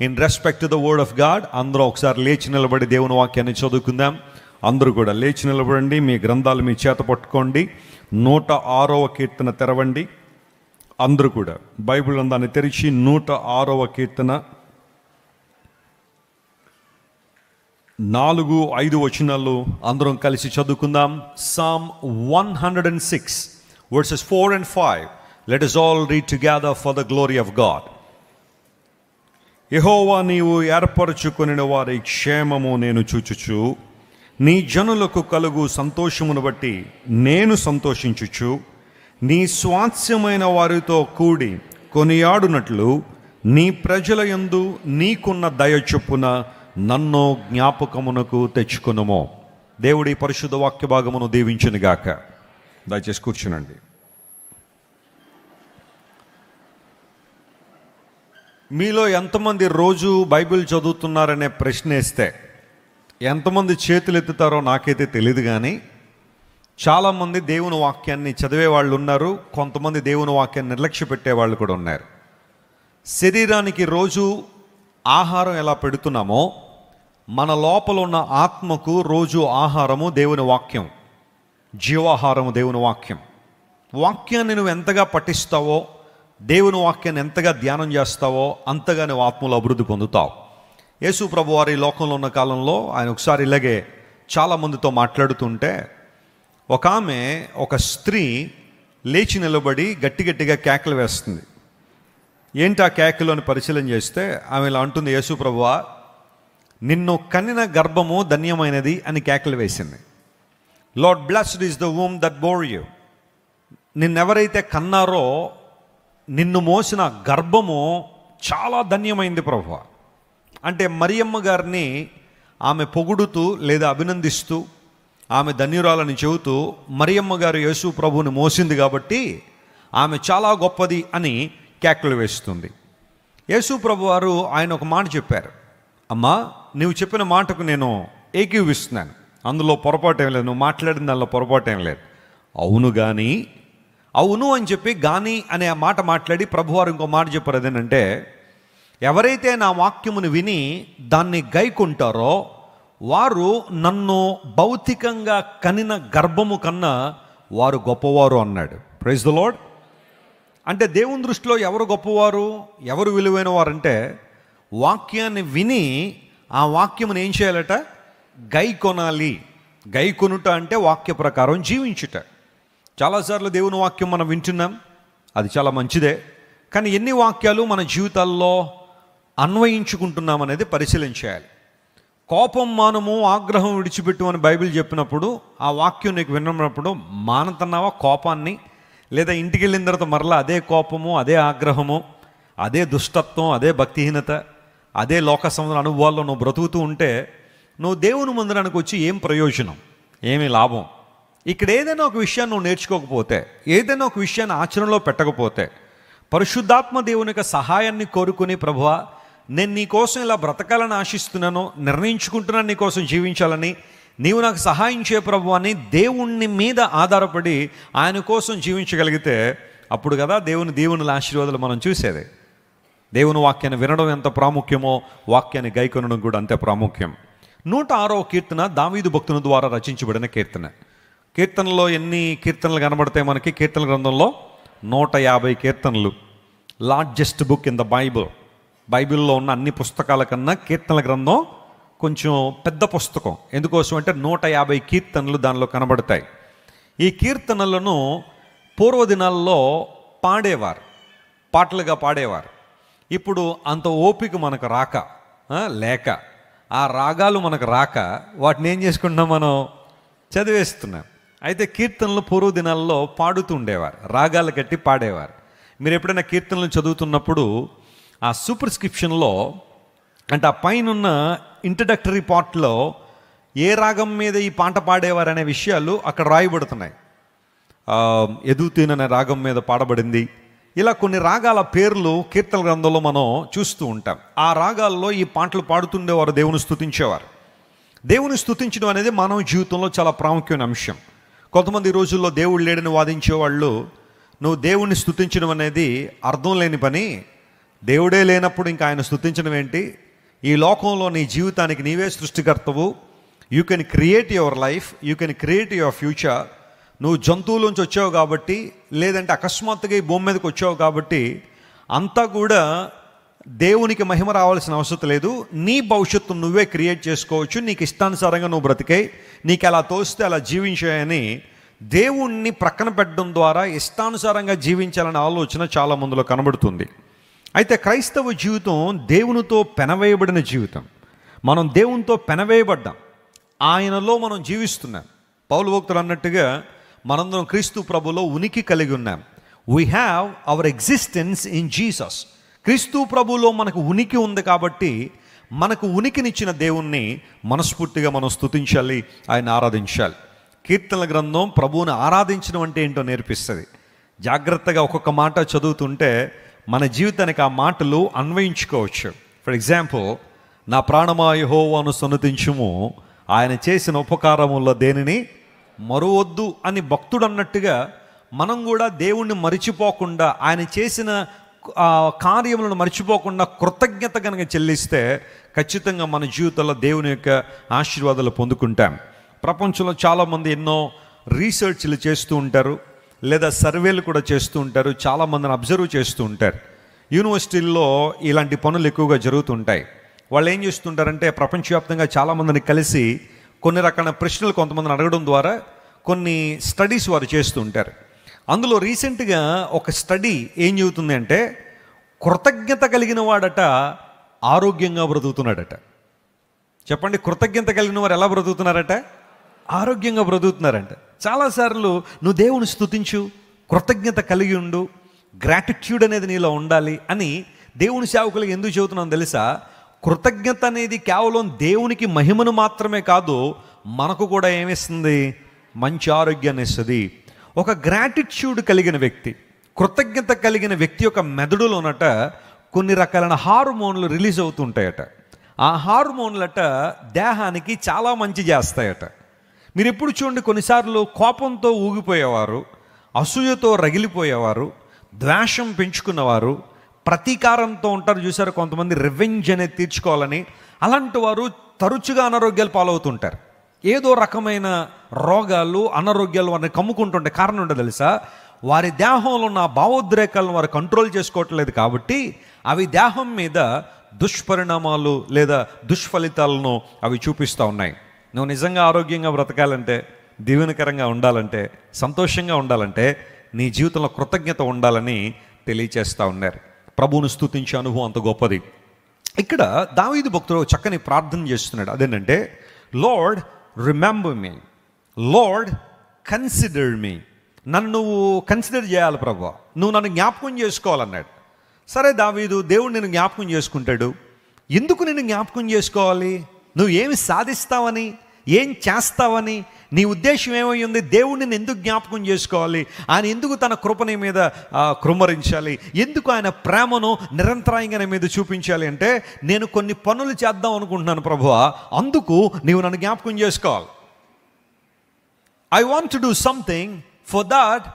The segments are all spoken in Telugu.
In respect to the word of God అందరూ ఒకసారి లేచి నిలబడి దేవుని వాక్యాన్ని చదువుకుందాం. అందరూ కూడా లేచి నిలబడండి, మీ గ్రంథాలు మీ చేత పట్టుకోండి. 106వ కీర్తన తెరవండి. అందరూ కూడా బైబిల్ గ్రంథాన్ని తెరిచి 106వ కీర్తన 4-5 వచనాలు అందరం కలిసి చదువుకుందాం. Psalm 106 verses 4 and 5. Let us all read together for the glory of God. యెహోవా, నీవు ఏర్పరచుకొనిన వారి క్షేమము నేను చూచుచు, నీ జనులకు కలుగు సంతోషమును బట్టి నేను సంతోషించుచు, నీ స్వాస్థ్యమైన వారితో కూడి కొనియాడునట్లు నీ ప్రజల యందు నీకున్న దయ చొప్పున నన్ను జ్ఞాపకమునకు తెచ్చుకొనుము. దేవుడి పరిశుద్ధ వాక్య భాగమును దీవించునుగాక. దయచేసి కూర్చునండి. మీలో ఎంతమంది రోజు బైబిల్ చదువుతున్నారనే ప్రశ్న వేస్తే ఎంతమంది చేతులు ఎత్తుతారో నాకైతే తెలియదు, కానీ చాలామంది దేవుని వాక్యాన్ని చదివే వాళ్ళు ఉన్నారు, కొంతమంది దేవుని వాక్యాన్ని నిర్లక్ష్య పెట్టే వాళ్ళు కూడా ఉన్నారు. శరీరానికి రోజు ఆహారం ఎలా పెడుతున్నామో మన లోపల ఉన్న ఆత్మకు రోజు ఆహారము దేవుని వాక్యం, జీవాహారము దేవుని వాక్యం. వాక్యాన్ని నువ్వు ఎంతగా పఠిస్తావో, దేవుని వాక్యాన్ని ఎంతగా ధ్యానం చేస్తావో అంతగా నువ్వు ఆత్మలో అభివృద్ధి పొందుతావు. యేసు ప్రభు వారి లోకంలో ఉన్న కాలంలో ఆయన ఒకసారి ఇలాగే చాలామందితో మాట్లాడుతుంటే ఒక స్త్రీ లేచి నిలబడి గట్టిగా కేకలు వేస్తుంది. ఏంటి ఆ కేకలు అని పరిశీలన చేస్తే ఆమె ఇలా అంటుంది, యేసు ప్రభువా, నిన్ను కనిన గర్భము ధన్యమైనది అని కేకలు వేసింది. Lord blessed is the womb that bore you. నిన్నెవరైతే కన్నారో నిన్ను మోసిన గర్భము చాలా ధన్యమైంది ప్రభువా. అంటే మరియమ్మ గారిని ఆమె పొగుడుతూ లేదా అభినందిస్తూ ఆమె ధన్యురాలని చెబుతూ మరియమ్మ గారు యేసు ప్రభువుని మోసింది కాబట్టి ఆమె చాలా గొప్పది అని కేకలు వేస్తుంది. యేసు ప్రభు వారు ఆయన ఒక మాట చెప్పారు, అమ్మా నువ్వు చెప్పిన మాటకు నేను ఏకీవిస్తున్నాను, అందులో పొరపాటు ఏం లేదు, నువ్వు మాట్లాడిన దానిలో పొరపాటు ఏం లేదు. అవును కానీ, అవును అని చెప్పి గాని అనే ఆ మాట మాట్లాడి ప్రభువారు ఇంకో మాట చెప్పారు. అదేనంటే, ఎవరైతే నా వాక్యమును విని దాన్ని గైకుంటారో వారు నన్ను భౌతికంగా కనిన గర్భము కన్నా వారు గొప్పవారు అన్నాడు. Praise the Lord. అంటే దేవుని దృష్టిలో ఎవరు గొప్పవారు, ఎవరు విలువైన వారంటే వాక్యాన్ని విని ఆ వాక్యమును ఏం చేయాలట, గైకొనాలి. గైకొనుట అంటే వాక్య ప్రకారం జీవించుట. చాలాసార్లు దేవుని వాక్యం మనం వింటున్నాం, అది చాలా మంచిదే, కానీ ఎన్ని వాక్యాలు మన జీవితాల్లో అన్వయించుకుంటున్నాం అనేది పరిశీలించాలి. కోపం మానము, ఆగ్రహం విడిచిపెట్టు అని బైబిల్ చెప్పినప్పుడు ఆ వాక్యం నీకు విన్నప్పుడు మానతున్నావా కోపాన్ని? లేదా ఇంటికి వెళ్ళిన తర్వాత మరలా అదే కోపము, అదే ఆగ్రహము, అదే దుష్టత్వం, అదే భక్తిహీనత, అదే లోక సంబంధ అనుభవాల్లో నువ్వు బ్రతుకుతూ ఉంటే నువ్వు దేవుని మందిరానికి వచ్చి ఏం ప్రయోజనం, ఏమీ లాభం? ఇక్కడ ఏదైనా ఒక విషయాన్ని నువ్వు నేర్చుకోకపోతే, ఏదైనా ఒక విషయాన్ని ఆచరణలో పెట్టకపోతే, పరిశుద్ధాత్మ దేవుని యొక్క సహాయాన్ని కోరుకుని ప్రభువా నేను నీ కోసం ఇలా బ్రతకాలని ఆశిస్తున్నాను, నిర్ణయించుకుంటున్నాను నీ కోసం జీవించాలని, నీవు నాకు సహాయం చేయ ప్రభు అని దేవుని మీద ఆధారపడి ఆయన కోసం జీవించగలిగితే అప్పుడు కదా దేవుని దీవెనల ఆశీర్వాదాలు మనం చూసేది. దేవుని వాక్యాన్ని వినడం ఎంత ప్రాముఖ్యమో వాక్యాన్ని గైకొనడం కూడా అంతే ప్రాముఖ్యం. 106వ కీర్తన దావీదు భక్తుని ద్వారా రచించబడిన కీర్తన. కీర్తనలో ఎన్ని కీర్తనలు కనబడతాయి మనకి? కీర్తన గ్రంథంలో 150 కీర్తనలు. Largest book in the Bible. బైబిల్లో ఉన్న అన్ని పుస్తకాల కన్నా కీర్తనల గ్రంథం కొంచెం పెద్ద పుస్తకం. ఎందుకోసం అంటే 150 కీర్తనలు దానిలో కనబడతాయి. ఈ కీర్తనలను పూర్వదినాల్లో పాడేవారు, పాటలుగా పాడేవారు. ఇప్పుడు అంత ఓపిక మనకు రాక, లేక ఆ రాగాలు మనకు రాక వాటిని ఏం చేసుకుంటున్నాం, మనం చదివేస్తున్నాం. అయితే కీర్తనలు పూర్వదినాల్లో పాడుతూ ఉండేవారు, రాగాలు కట్టి పాడేవారు. మీరు ఎప్పుడైనా కీర్తనలు చదువుతున్నప్పుడు ఆ సూపర్స్క్రిప్షన్లో అంటే ఆ పైన ఇంట్రడక్టరీ పార్ట్లో ఏ రాగం మీద ఈ పాట పాడేవారు అనే విషయాలు అక్కడ రాయబడుతున్నాయి. ఎదుతీన్ అనే రాగం మీద పాడబడింది. ఇలా కొన్ని రాగాల పేర్లు కీర్తన గ్రంథంలో మనం చూస్తూ ఉంటాం. ఆ రాగాల్లో ఈ పాటలు పాడుతుండేవారు, దేవుని స్తుతించేవారు. దేవుని స్తుతించడం అనేది మానవ జీవితంలో చాలా ప్రాముఖ్యమైన అంశం. కొంతమంది ఈ రోజుల్లో దేవుడు లేడని వాదించేవాళ్ళు నువ్వు దేవుణ్ణి స్తుతించడం అనేది అర్థం లేని పని, దేవుడే లేనప్పుడు ఇంకా ఆయన స్తుతించడం ఏంటి? ఈ లోకంలో నీ జీవితానికి నీవే సృష్టికర్తవు. You can create your life, you can create your future. నువ్వు జంతువులోంచి వచ్చావు కాబట్టి, లేదంటే అకస్మాత్తుగా ఈ భూమి మీదకి వచ్చావు కాబట్టి అంతా కూడా దేవునికి మహిమ రావాల్సిన అవసరం లేదు. నీ భవిష్యత్తు నువ్వే క్రియేట్ చేసుకోవచ్చు. నీకు ఇష్టానుసారంగా నువ్వు బ్రతికే, నీకు ఎలా తోస్తే అలా జీవించాయని దేవుణ్ణి ప్రక్కన పెట్టడం ద్వారా ఇష్టానుసారంగా జీవించాలనే ఆలోచన చాలా మందిలో కనబడుతుంది. అయితే క్రైస్తవ జీవితం దేవునితో పెనవేయబడిన జీవితం. మనం దేవునితో పెనవేయబడ్డాం, ఆయనలో మనం జీవిస్తున్నాం. పౌలు భక్తుడు అన్నట్టుగా మనందరం క్రీస్తు ప్రభులో ఉనికి కలిగి ఉన్నాం. We have our existence in Jesus. క్రీస్తు ప్రభులో మనకు ఉనికి ఉంది కాబట్టి మనకు ఉనికినిచ్చిన దేవుణ్ణి మనస్ఫూర్తిగా మనం స్తుతించాలి, ఆయన ఆరాధించాలి. కీర్తనల గ్రంథం ప్రభువుని ఆరాధించడం అంటే ఏంటో నేర్పిస్తుంది. జాగ్రత్తగా ఒక్కొక్క మాట చదువుతుంటే మన జీవితానికి ఆ మాటలు అన్వయించుకోవచ్చు. ఫర్ ఎగ్జాంపుల్, నా ప్రాణమా యెహోవాను సన్నుతించుము, ఆయన చేసిన ఉపకారముల్లో దేనిని మరువొద్దు అని భక్తుడు అన్నట్టుగా మనం కూడా దేవుణ్ణి మరిచిపోకుండా, ఆయన చేసిన కార్యములను మర్చిపోకుండా కృతజ్ఞత కనుక చెల్లిస్తే ఖచ్చితంగా మన జీవితంలో దేవుని యొక్క ఆశీర్వాదాలు పొందుకుంటాం. ప్రపంచంలో చాలామంది ఎన్నో రీసెర్చ్లు చేస్తూ ఉంటారు, లేదా సర్వేలు కూడా చేస్తూ ఉంటారు, చాలామందిని అబ్జర్వ్ చేస్తూ ఉంటారు. యూనివర్సిటీల్లో ఇలాంటి పనులు ఎక్కువగా జరుగుతుంటాయి. వాళ్ళు ఏం చేస్తుంటారంటే ప్రపంచవ్యాప్తంగా చాలామందిని కలిసి కొన్ని రకాల ప్రశ్నలు కొంతమందిని అడగడం ద్వారా కొన్ని స్టడీస్ వారు చేస్తూ ఉంటారు. అందులో రీసెంట్గా ఒక స్టడీ ఏం చెబుతుంది అంటే, కృతజ్ఞత కలిగిన వాడట ఆరోగ్యంగా బ్రతుకుతున్నాడట. చెప్పండి, కృతజ్ఞత కలిగిన వారు ఎలా బ్రతుకుతున్నారట? ఆరోగ్యంగా బ్రతుకుతున్నారంట. చాలాసార్లు నువ్వు దేవుని స్తుతించు, కృతజ్ఞత కలిగి ఉండు, గ్రాటిట్యూడ్ అనేది నీలో ఉండాలి అని దేవుని సేవకులకు ఎందుకు చెబుతున్నాను తెలుసా? కృతజ్ఞత అనేది కేవలం దేవునికి మహిమను మాత్రమే కాదు, మనకు కూడా ఏమిస్తుంది? మంచి ఆరోగ్యాన్ని ఇస్తుంది. ఒక గ్రాటిట్యూడ్ కలిగిన వ్యక్తి, కృతజ్ఞత కలిగిన వ్యక్తి యొక్క మెదడులోనట కొన్ని రకాలైన హార్మోన్లు రిలీజ్ అవుతుంటాయట. ఆ హార్మోన్లట దేహానికి చాలా మంచి చేస్తాయట. మీరు ఎప్పుడు చూడండి, కొన్నిసార్లు కోపంతో ఊగిపోయేవారు, అసూయతో రగిలిపోయేవారు, ద్వేషం పెంచుకున్నవారు, ప్రతీకారంతో ఉంటారు చూసారు కొంతమంది, రివెంజ్ అనేది తీర్చుకోవాలని. అలాంటి వారు తరచుగా అనారోగ్యాలు పాలవుతుంటారు. ఏదో రకమైన రోగాలు, అనారోగ్యాలు వారిని కమ్ముకుంటుంటే కారణం ఉండదు తెలుసా? వారి దేహంలో ఉన్న భావోద్రేకాలను వారు కంట్రోల్ చేసుకోవట్లేదు కాబట్టి అవి దేహం మీద దుష్పరిణామాలు లేదా దుష్ఫలితాలను అవి చూపిస్తూ ఉన్నాయి. నువ్వు నిజంగా ఆరోగ్యంగా బ్రతకాలంటే, దీవెనకరంగా ఉండాలంటే, సంతోషంగా ఉండాలంటే నీ జీవితంలో కృతజ్ఞత ఉండాలని తెలియచేస్తూ ఉన్నారు. ప్రభువును స్తుతించే అనుభవం అంత గొప్పది. ఇక్కడ దావీదు భక్తుడు చక్కని ప్రార్థన చేస్తున్నాడు. అదేంటంటే, Lord remember me, Lord consider me. నన్ను నువ్వు కన్సిడర్ చేయాలి ప్రభువా, నువ్వు నన్ను జ్ఞాపకం చేసుకోవాలన్నాడు. సరే, దావీదు దేవుడు నేను జ్ఞాపకం చేసుకుంటాడు. ఎందుకు నేను జ్ఞాపకం చేసుకోవాలి? నువ్వు ఏమి సాధిస్తావని, ఏం చేస్తావని, నీ ఉద్దేశం ఏమై ఉంది? దేవుడిని నేను ఎందుకు జ్ఞాపకం చేసుకోవాలి? ఆయన ఎందుకు తన కృపని మీద కృమ్మరించాలి? ఎందుకు ఆయన ప్రేమను నిరంతరాయంగా నీ మీద చూపించాలి అంటే, నేను కొన్ని పనులు చేద్దాం అనుకుంటున్నాను ప్రభువా, అందుకు నీవు నన్ను జ్ఞాపకం చేసుకోవాలి. I want to do something, for that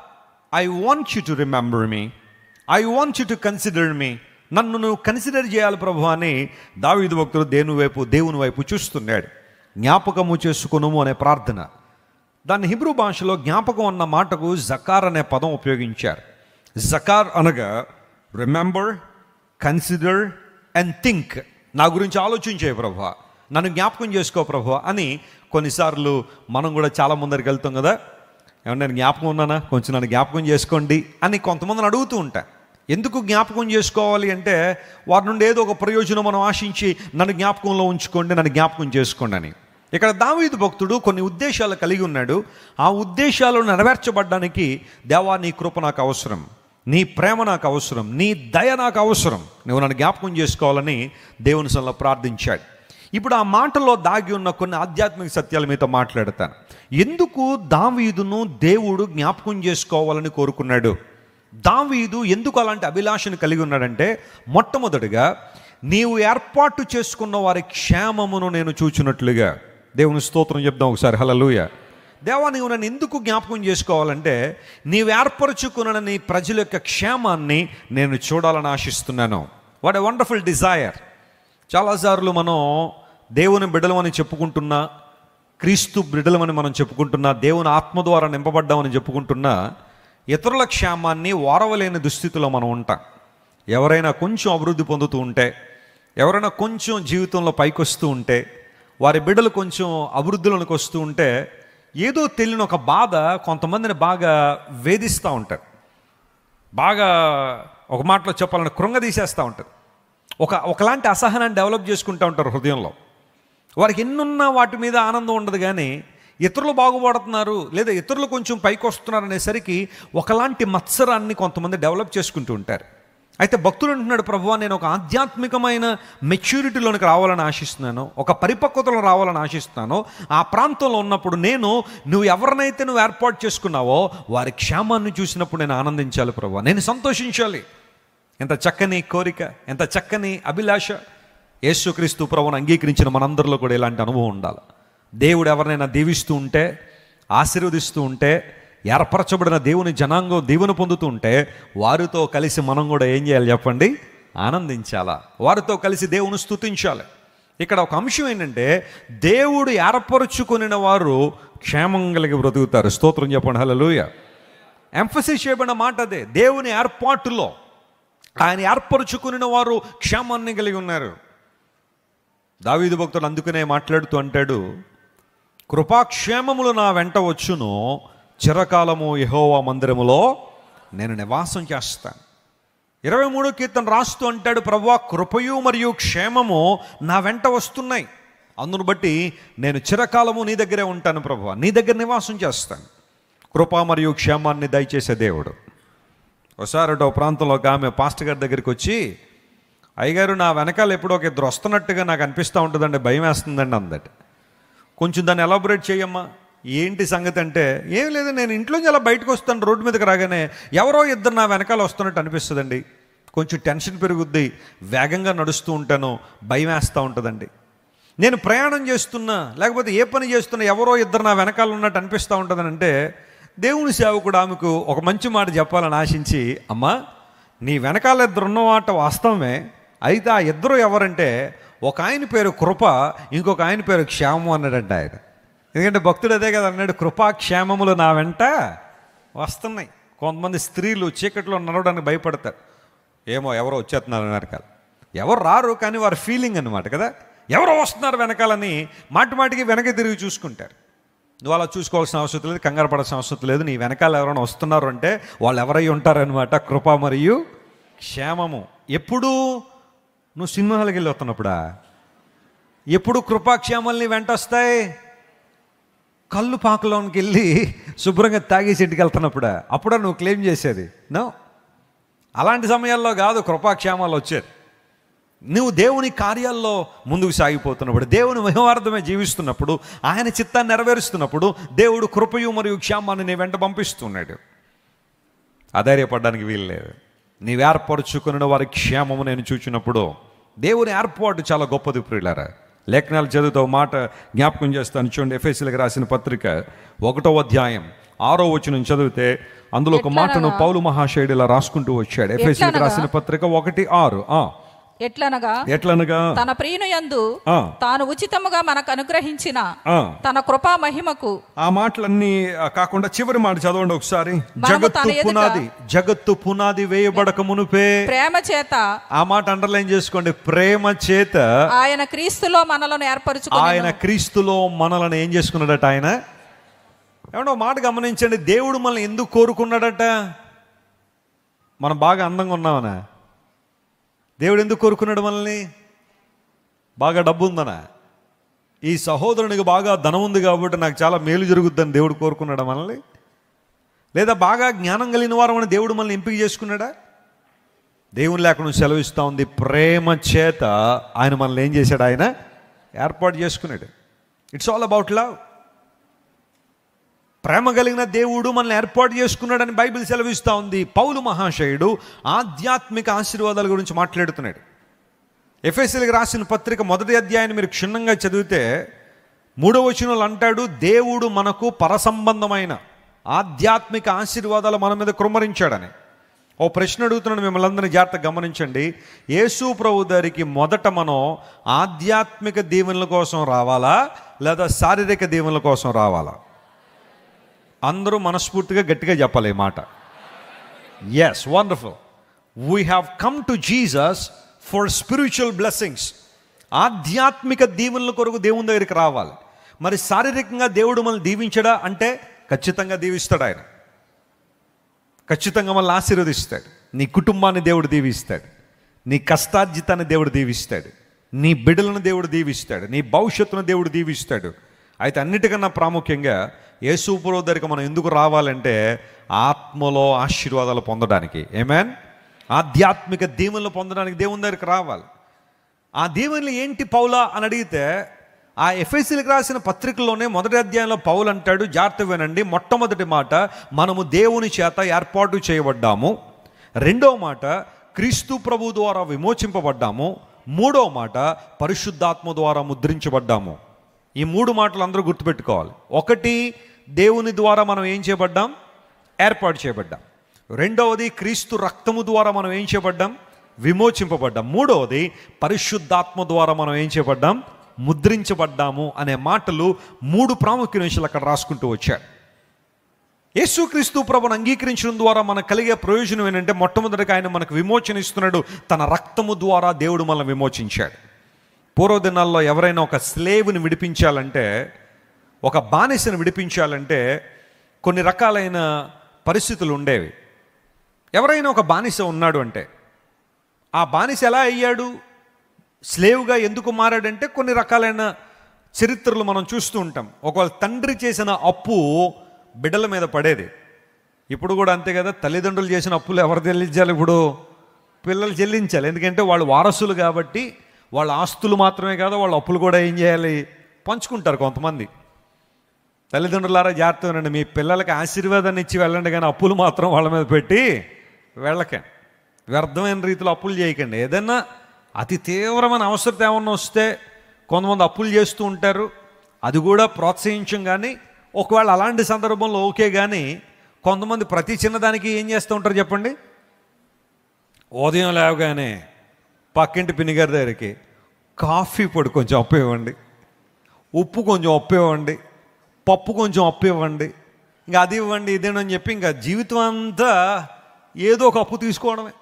I want you to remember me, I want you to consider me. నన్ను నువ్వు కన్సిడర్ చేయాలి ప్రభు అని దావీదు భక్తుడు దేవుని వైపు చూస్తున్నాడు. జ్ఞాపకము చేసుకొనుము అనే ప్రార్థన, దాన్ని హిబ్రూ భాషలో జ్ఞాపకం అన్న మాటకు జకార్ అనే పదం ఉపయోగించారు. జకార్ అనగా రిమెంబర్, కన్సిడర్ అండ్ థింక్. నా గురించి ఆలోచించే ప్రభువా, నన్ను జ్ఞాపకం చేసుకో ప్రభువా అని. కొన్నిసార్లు మనం కూడా చాలా ముందరికి వెళ్తాం కదా, ఏమన్నా నేను జ్ఞాపకం ఉన్నానా, కొంచెం నన్ను జ్ఞాపకం చేసుకోండి అని కొంతమందిని అడుగుతూ ఉంటా. ఎందుకు జ్ఞాపకం చేసుకోవాలి అంటే, వారి నుండి ఏదో ఒక ప్రయోజనం మనం ఆశించి నన్ను జ్ఞాపకంలో ఉంచుకోండి, నన్ను జ్ఞాపకం చేసుకోండి అని. ఇక్కడ దావీదు భక్తుడు కొన్ని ఉద్దేశాలు కలిగి ఉన్నాడు. ఆ ఉద్దేశాలు నెరవేర్చబడ్డానికి, దేవా నీ కృప నాకు అవసరం, నీ ప్రేమ నాకు అవసరం, నీ దయ నాకు అవసరం, నువ్వు నన్ను జ్ఞాపకం చేసుకోవాలని దేవుని సన్నిధిలో ప్రార్థించాడు. ఇప్పుడు ఆ మాటలో దాగి ఉన్న కొన్ని ఆధ్యాత్మిక సత్యాలు మీతో మాట్లాడతాను. ఎందుకు దావీదును దేవుడు జ్ఞాపకం చేసుకోవాలని కోరుకున్నాడు? దావీదు ఎందుకు అలాంటి అభిలాషను కలిగి ఉన్నాడంటే, మొట్టమొదటిగా నీవు ఏర్పాటు చేసుకున్న వారి క్షేమమును నేను చూచున్నట్లుగా. దేవుని స్తోత్రం చెప్దాం ఒకసారి, హల్లెలూయా. దేవా, నీవు నన్ను ఎందుకు జ్ఞాపకం చేసుకోవాలంటే, నీవు ఏర్పరచుకున్న నీ ప్రజల యొక్క క్షేమాన్ని నేను చూడాలని ఆశిస్తున్నాను. What a wonderful desire. చాలాసార్లు మనం దేవుని బిడ్డలమని చెప్పుకుంటున్నా, క్రీస్తు బిడ్డలమని మనం చెప్పుకుంటున్నా, దేవుని ఆత్మ ద్వారా నింపబడ్డామని చెప్పుకుంటున్నా, ఇతరుల క్షేమాన్ని ఓరవలేని దుస్థితిలో మనం ఉంటాం. ఎవరైనా కొంచెం అభివృద్ధి పొందుతూ ఉంటే, ఎవరైనా కొంచెం జీవితంలో పైకి వస్తూ ఉంటే, వారి బిడ్డలు కొంచెం అభివృద్ధిలోనికి వస్తూ ఉంటే, ఏదో తెలియని ఒక బాధ కొంతమందిని బాగా వేధిస్తూ ఉంటారు. బాగా ఒక మాటలో చెప్పాలంటే కృంగదీసేస్తూ ఉంటారు. ఒకలాంటి అసహనాన్ని డెవలప్ చేసుకుంటూ ఉంటారు హృదయంలో. వారికి ఎన్నున్నా వాటి మీద ఆనందం ఉండదు, కానీ ఇతరులు బాగుపడుతున్నారు లేదా ఇతరులు కొంచెం పైకి వస్తున్నారు అనేసరికి ఒకలాంటి మత్సరాన్ని కొంతమంది డెవలప్ చేసుకుంటూ ఉంటారు. అయితే భక్తుడు అంటున్నాడు, ప్రభువా నేను ఒక ఆధ్యాత్మికమైన మెచ్యూరిటీలోనికి రావాలని ఆశిస్తున్నాను, ఒక పరిపక్వతలో రావాలని ఆశిస్తున్నాను. ఆ ప్రాంతంలో ఉన్నప్పుడు నువ్వు ఎవరినైతే నువ్వు ఏర్పాటు చేసుకున్నావో వారి క్షేమాన్ని చూసినప్పుడు నేను ఆనందించాలి ప్రభువా, నేను సంతోషించాలి. ఎంత చక్కని కోరిక, ఎంత చక్కని అభిలాష. యేసుక్రీస్తు ప్రభువును అంగీకరించిన మనందరిలో కూడా ఇలాంటి అనుభవం ఉండాలి. దేవుడు ఎవరినైనా దీవిస్తూ ఉంటే, ఆశీర్వదిస్తూ ఉంటే, ఏర్పరచబడిన దేవుని జనాంగం దీవెన పొందుతూ ఉంటే వారితో కలిసి మనం కూడా ఏం చేయాలి చెప్పండి? ఆనందించాలా, వారితో కలిసి దేవుని స్తుతించాలి. ఇక్కడ ఒక అంశం ఏంటంటే, దేవుడు ఏర్పరచుకుని వారు క్షేమం కలిగి బ్రతుకుతారు. స్తోత్రం చెప్పండి, హల్లెలూయా. ఎంఫసిస్ చేయబడిన మాట అదే. దేవుని ఏర్పాటులో ఆయన ఏర్పరచుకుని వారు క్షేమాన్ని కలిగి ఉన్నారు. దావీదు భక్తుడు అందుకనే మాట్లాడుతూ అంటాడు, కృపాక్షేమములు నా వెంట వచ్చును, చిరకాలము యెహోవా మందిరములో నేను నివాసం చేస్తాను. 23వ కీర్తన రాస్తూ అంటాడు, ప్రభువా కృపయు మరియు క్షేమము నా వెంట వస్తున్నాయి, అందును బట్టి నేను చిరకాలము నీ దగ్గరే ఉంటాను ప్రభువా, నీ దగ్గర నివాసం చేస్తాను. కృప మరియు క్షేమాన్ని దయచేసే దేవుడు. ఒకసారి ఒక ప్రాంతంలో ఒక ఆమె పాస్టర్ గారి దగ్గరికి వచ్చి, అయ్యగారు నా వెనకాల ఎప్పుడో ఒక ఇద్దరు వస్తున్నట్టుగా నాకు అనిపిస్తూ ఉంటుందండి, భయం వేస్తుందండి అందట. కొంచెం దాన్ని ఎలాబొరేట్ చేయమ్మా, ఏంటి సంగతి అంటే, ఏం లేదు నేను ఇంట్లోంచి అలా బయటకు వస్తాను, రోడ్డు మీదకి రాగానే ఎవరో ఇద్దరు నా వెనకాల వస్తున్నట్టు అనిపిస్తుందండి, కొంచెం టెన్షన్ పెరుగుద్ది, వేగంగా నడుస్తూ ఉంటాను, భయం వేస్తూ ఉంటుందండి. నేను ప్రయాణం చేస్తున్నా లేకపోతే ఏ పని చేస్తున్నా ఎవరో ఇద్దరు నా వెనకాల ఉన్నట్టు అనిపిస్తూ ఉంటుందని అంటే, దేవుని సేవకుడు ఆమెకు ఒక మంచి మాట చెప్పాలని ఆశించి, అమ్మా నీ వెనకాల ఇద్దరు ఉన్నమాట వాస్తవమే, అయితే ఆ ఇద్దరు ఎవరంటే ఒక ఆయన పేరు కృప, ఇంకొక ఆయన పేరు క్షేమం అన్నాడంట ఆయన. ఎందుకంటే భక్తుడు అదే కదా అన్నాడు, కృపా క్షేమములు నా వెంట వస్తున్నాయి. కొంతమంది స్త్రీలు చీకట్లో నడవడానికి భయపడతారు, ఏమో ఎవరో వచ్చేస్తున్నారు వెనకాల. ఎవరు రారు కానీ వారి ఫీలింగ్ అన్నమాట కదా, ఎవరో వస్తున్నారు వెనకాలని మాటి మాటికి వెనక తిరిగి చూసుకుంటారు. నువ్వు అలా చూసుకోవాల్సిన అవసరం లేదు, కంగారు పడాల్సిన అవసరం లేదు. నీ వెనకాల ఎవరైనా వస్తున్నారు అంటే వాళ్ళు ఎవరై ఉంటారనమాట, కృప మరియు క్షేమము. ఎప్పుడు నువ్వు సింహాలకి వెళ్ళి వస్తున్నప్పుడా? ఎప్పుడు కృపాక్షేమాలు నీ వెంట వస్తాయి? కళ్ళు పాకలోనికి వెళ్ళి శుభ్రంగా తాగేసి ఇంటికి వెళ్తున్నప్పుడా? అప్పుడా నువ్వు క్లెయిమ్ చేసేది? నో, అలాంటి సమయాల్లో కాదు కృపాక్షేమాలు వచ్చేది. నువ్వు దేవుని కార్యాల్లో ముందుకు సాగిపోతున్నప్పుడు, దేవుని మహిమార్థమే జీవిస్తున్నప్పుడు, ఆయన చిత్తాన్ని నెరవేరుస్తున్నప్పుడు దేవుడు కృపయు మరియు క్షేమాన్ని నీ వెంట పంపిస్తున్నాడు. అధైర్యపడడానికి వీలు లేదు. నీవు ఏర్పరచుకున్న వారి క్షేమము నేను చూచినప్పుడు, దేవుని ఏర్పాటు చాలా గొప్పది ప్రియులారా. లేఖనాలు చదువుతో మాట జ్ఞాపకం చేస్తాను చూడండి. ఎఫెసీయులకు రాసిన పత్రిక 1వ అధ్యాయం 6వ వచనం చదివితే అందులో ఒక మాటను పౌలు మహాశయుడు ఇలా రాసుకుంటూ వచ్చాడు. ఎఫెసీయులకు రాసిన పత్రిక 1:6. ఎట్లనగా తన ప్రియుని యందు తాను ఉచితముగా మనకు అనుగ్రహించిన తన కృపా మహిమకు. ఆ మాటలన్నీ కాకుండా చివరి మాట చదవండి ఒకసారి. జగత్తు పునాది వేయబడక మునుపే ప్రేమ చేత, ఆ మాట అండర్లైన్ చేసుకోండి, ప్రేమ చేత ఆయన క్రీస్తులో మనలను ఏర్పరచుకున్నాడు. ఆయన క్రీస్తులో మనలను ఏం చేసుకున్నాడట? ఆయన ఏమన్నా మాట గమనించండి, దేవుడు మనల్ని ఎందుకు కోరుకున్నాడట? మనం బాగా అందంగా ఉన్నామనా? దేవుడు ఎందుకు కోరుకున్నాడు మనల్ని? బాగా డబ్బు ఉందనా? ఈ సహోదరునికి బాగా ధనం ఉంది కాబట్టి నాకు చాలా మేలు జరుగుద్దని దేవుడు కోరుకున్నాడా మనల్ని? లేదా బాగా జ్ఞానం కలిగిన వారు అని దేవుడు మనల్ని ఎంపిక చేసుకున్నాడా? దేవుని లేకుండా సెలవిస్తూ ఉంది, ప్రేమ చేత ఆయన మనల్ని ఏం చేశాడు? ఆయన ఏర్పాటు చేసుకున్నాడు. It's all about love. ప్రేమ కలిగిన దేవుడు మనల్ని ఏర్పాటు చేసుకున్నాడని బైబిల్ సెలవిస్తూ ఉంది. పౌలు మహాశయుడు ఆధ్యాత్మిక ఆశీర్వాదాల గురించి మాట్లాడుతున్నాడు. ఎఫెసీయులకు రాసిన పత్రిక 1వ అధ్యాయాన్ని మీరు క్షుణ్ణంగా చదివితే 3వ వచనంలో అంటాడు, దేవుడు మనకు పరసంబంధమైన ఆధ్యాత్మిక ఆశీర్వాదాలు మన మీద కృమ్మరించాడని. ఓ ప్రశ్న అడుగుతున్నాను, మిమ్మల్ని అందరినీ జాగ్రత్తగా గమనించండి. యేసు ప్రభు దగ్గరికి మొదట మనం ఆధ్యాత్మిక దీవెనల కోసం రావాలా లేదా శారీరక దీవెనల కోసం రావాలా? అందరూ మనస్ఫూర్తిగా గట్టిగా చెప్పాలి ఈ మాట. Yes, wonderful. We have come to Jesus for spiritual blessings. ఆధ్యాత్మిక దీవెనల కొరకు దేవుని దగ్గరికి రావాలి. మరి శారీరకంగా దేవుడు మనల్ని దీవించడా అంటే ఖచ్చితంగా దీవిస్తాడు. ఆయన ఖచ్చితంగా మనల్ని ఆశీర్వదిస్తాడు. నీ కుటుంబాన్ని దేవుడు దీవిస్తాడు, నీ కష్టార్జితాన్ని దేవుడు దీవిస్తాడు, నీ బిడ్డలను దేవుడు దీవిస్తాడు, నీ భవిష్యత్తును దేవుడు దీవిస్తాడు. అయితే అన్నిటికన్నా ప్రాముఖ్యంగా యేసు ప్రభువు దగ్గరికి మనం ఎందుకు రావాలంటే ఆత్మలో ఆశీర్వాదాలు పొందడానికి. ఆమేన్. ఆధ్యాత్మిక దీవెనలు పొందడానికి దేవుని దగ్గరికి రావాలి. ఆ దీవెనలు ఏంటి పౌలా అని అడిగితే, ఆ ఎఫెసీయులకు రాసిన పత్రికలోనే మొదటి అధ్యాయంలో పౌలు అంటాడు, జాగ్రత్త వినండి. మొట్టమొదటి మాట, మనము దేవుని చేత ఏర్పాటు చేయబడ్డాము. రెండవ మాట, క్రీస్తు ప్రభు ద్వారా విమోచింపబడ్డాము. మూడవ మాట, పరిశుద్ధాత్మ ద్వారా ముద్రించబడ్డాము. ఈ మూడు మాటలు అందరూ గుర్తుపెట్టుకోవాలి. ఒకటి, దేవుని ద్వారా మనం ఏం చేయబడ్డాం? ఏర్పాటు చేయబడ్డాం. రెండవది, క్రీస్తు రక్తము ద్వారా మనం ఏం చేయబడ్డాం? విమోచింపబడ్డాం. మూడవది, పరిశుద్ధాత్మ ద్వారా మనం ఏం చేయబడ్డాం? ముద్రించబడ్డాము అనే మాటలు మూడు ప్రాముఖ్య విషయాలు అక్కడ రాసుకుంటూ వచ్చారు. యేసుక్రీస్తు ప్రభువును అంగీకరించడం ద్వారా మనకు కలిగే ప్రయోజనం ఏంటంటే, మొట్టమొదటిగా ఆయన మనకు విమోచన ఇస్తున్నాడు. తన రక్తము ద్వారా దేవుడు మనల్ని విమోచించాడు. పూర్వదినాల్లో ఎవరైనా ఒక స్లేవ్ని విడిపించాలంటే, ఒక బానిసను విడిపించాలంటే కొన్ని రకాలైన పరిస్థితులు ఉండేవి. ఎవరైనా ఒక బానిస ఉన్నాడు అంటే, ఆ బానిస ఎలా అయ్యాడు, స్లేవ్గా ఎందుకు మారాడంటే కొన్ని రకాలైన చరిత్రలు మనం చూస్తూ ఉంటాం. ఒకవేళ తండ్రి చేసిన అప్పు బిడ్డల మీద పడేది. ఇప్పుడు కూడా అంతే కదా, తల్లిదండ్రులు చేసిన అప్పులు ఎవరు చెల్లించాలి? ఇప్పుడు పిల్లలు చెల్లించాలి. ఎందుకంటే వాళ్ళు వారసులు కాబట్టి వాళ్ళ ఆస్తులు మాత్రమే కాదు, వాళ్ళ అప్పులు కూడా ఏం చేయాలి? పంచుకుంటారు కొంతమంది. తల్లిదండ్రులారా జాగ్రత్త వినండి, మీ పిల్లలకి ఆశీర్వాదాన్ని ఇచ్చి వెళ్ళండి, కానీ అప్పులు మాత్రం వాళ్ళ మీద పెట్టి వెళ్ళకండి. వ్యర్థమైన రీతిలో అప్పులు చేయకండి. ఏదైనా అతి తీవ్రమైన అవసరత ఏమన్నా వస్తే కొంతమంది అప్పులు చేస్తూ ఉంటారు, అది కూడా ప్రోత్సహించం. కానీ ఒకవేళ అలాంటి సందర్భంలో ఓకే, కానీ కొంతమంది ప్రతి చిన్నదానికి ఏం చేస్తూ ఉంటారు చెప్పండి? ఉదయం లేవగానే పక్కింటి పిన్నిగారి దగ్గరికి కాఫీ పొడి కొంచెం అప్పు ఇవ్వండి, ఉప్పు కొంచెం అప్పు ఇవ్వండి, పప్పు కొంచెం అప్పు ఇవ్వండి, ఇంకా అది ఇవ్వండి ఇదేనని చెప్పి ఇంకా జీవితం అంతా ఏదో ఒక అప్పు తీసుకోవడమే.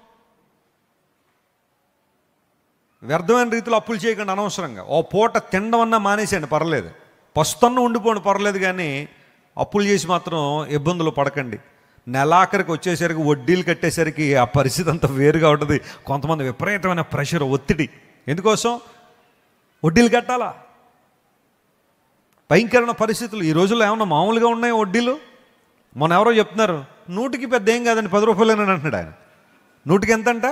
వ్యర్థమైన రీతిలో అప్పులు చేయకండి అనవసరంగా. ఓ పూట తినడం అన్నా మానేసేయండి, పర్లేదు. పస్తన్న ఉండిపోండి, పర్లేదు. కానీ అప్పులు చేసి మాత్రం ఇబ్బందులు పడకండి. నెలాఖరికి వచ్చేసరికి వడ్డీలు కట్టేసరికి ఆ పరిస్థితి అంతా వేరుగా ఉంటుంది. కొంతమంది విపరీతమైన ప్రెషర్, ఒత్తిడి. ఎందుకోసం? వడ్డీలు కట్టాలా? భయంకరమైన పరిస్థితులు. ఈ రోజుల్లో ఏమన్నా మామూలుగా ఉన్నాయి వడ్డీలు? మొన్న ఎవరో చెప్తున్నారు, 100కి పెద్ద ఏం కాదండి, 10 రూపాయలేనని అంటున్నాడు ఆయన. 100కి ఎంత అంట?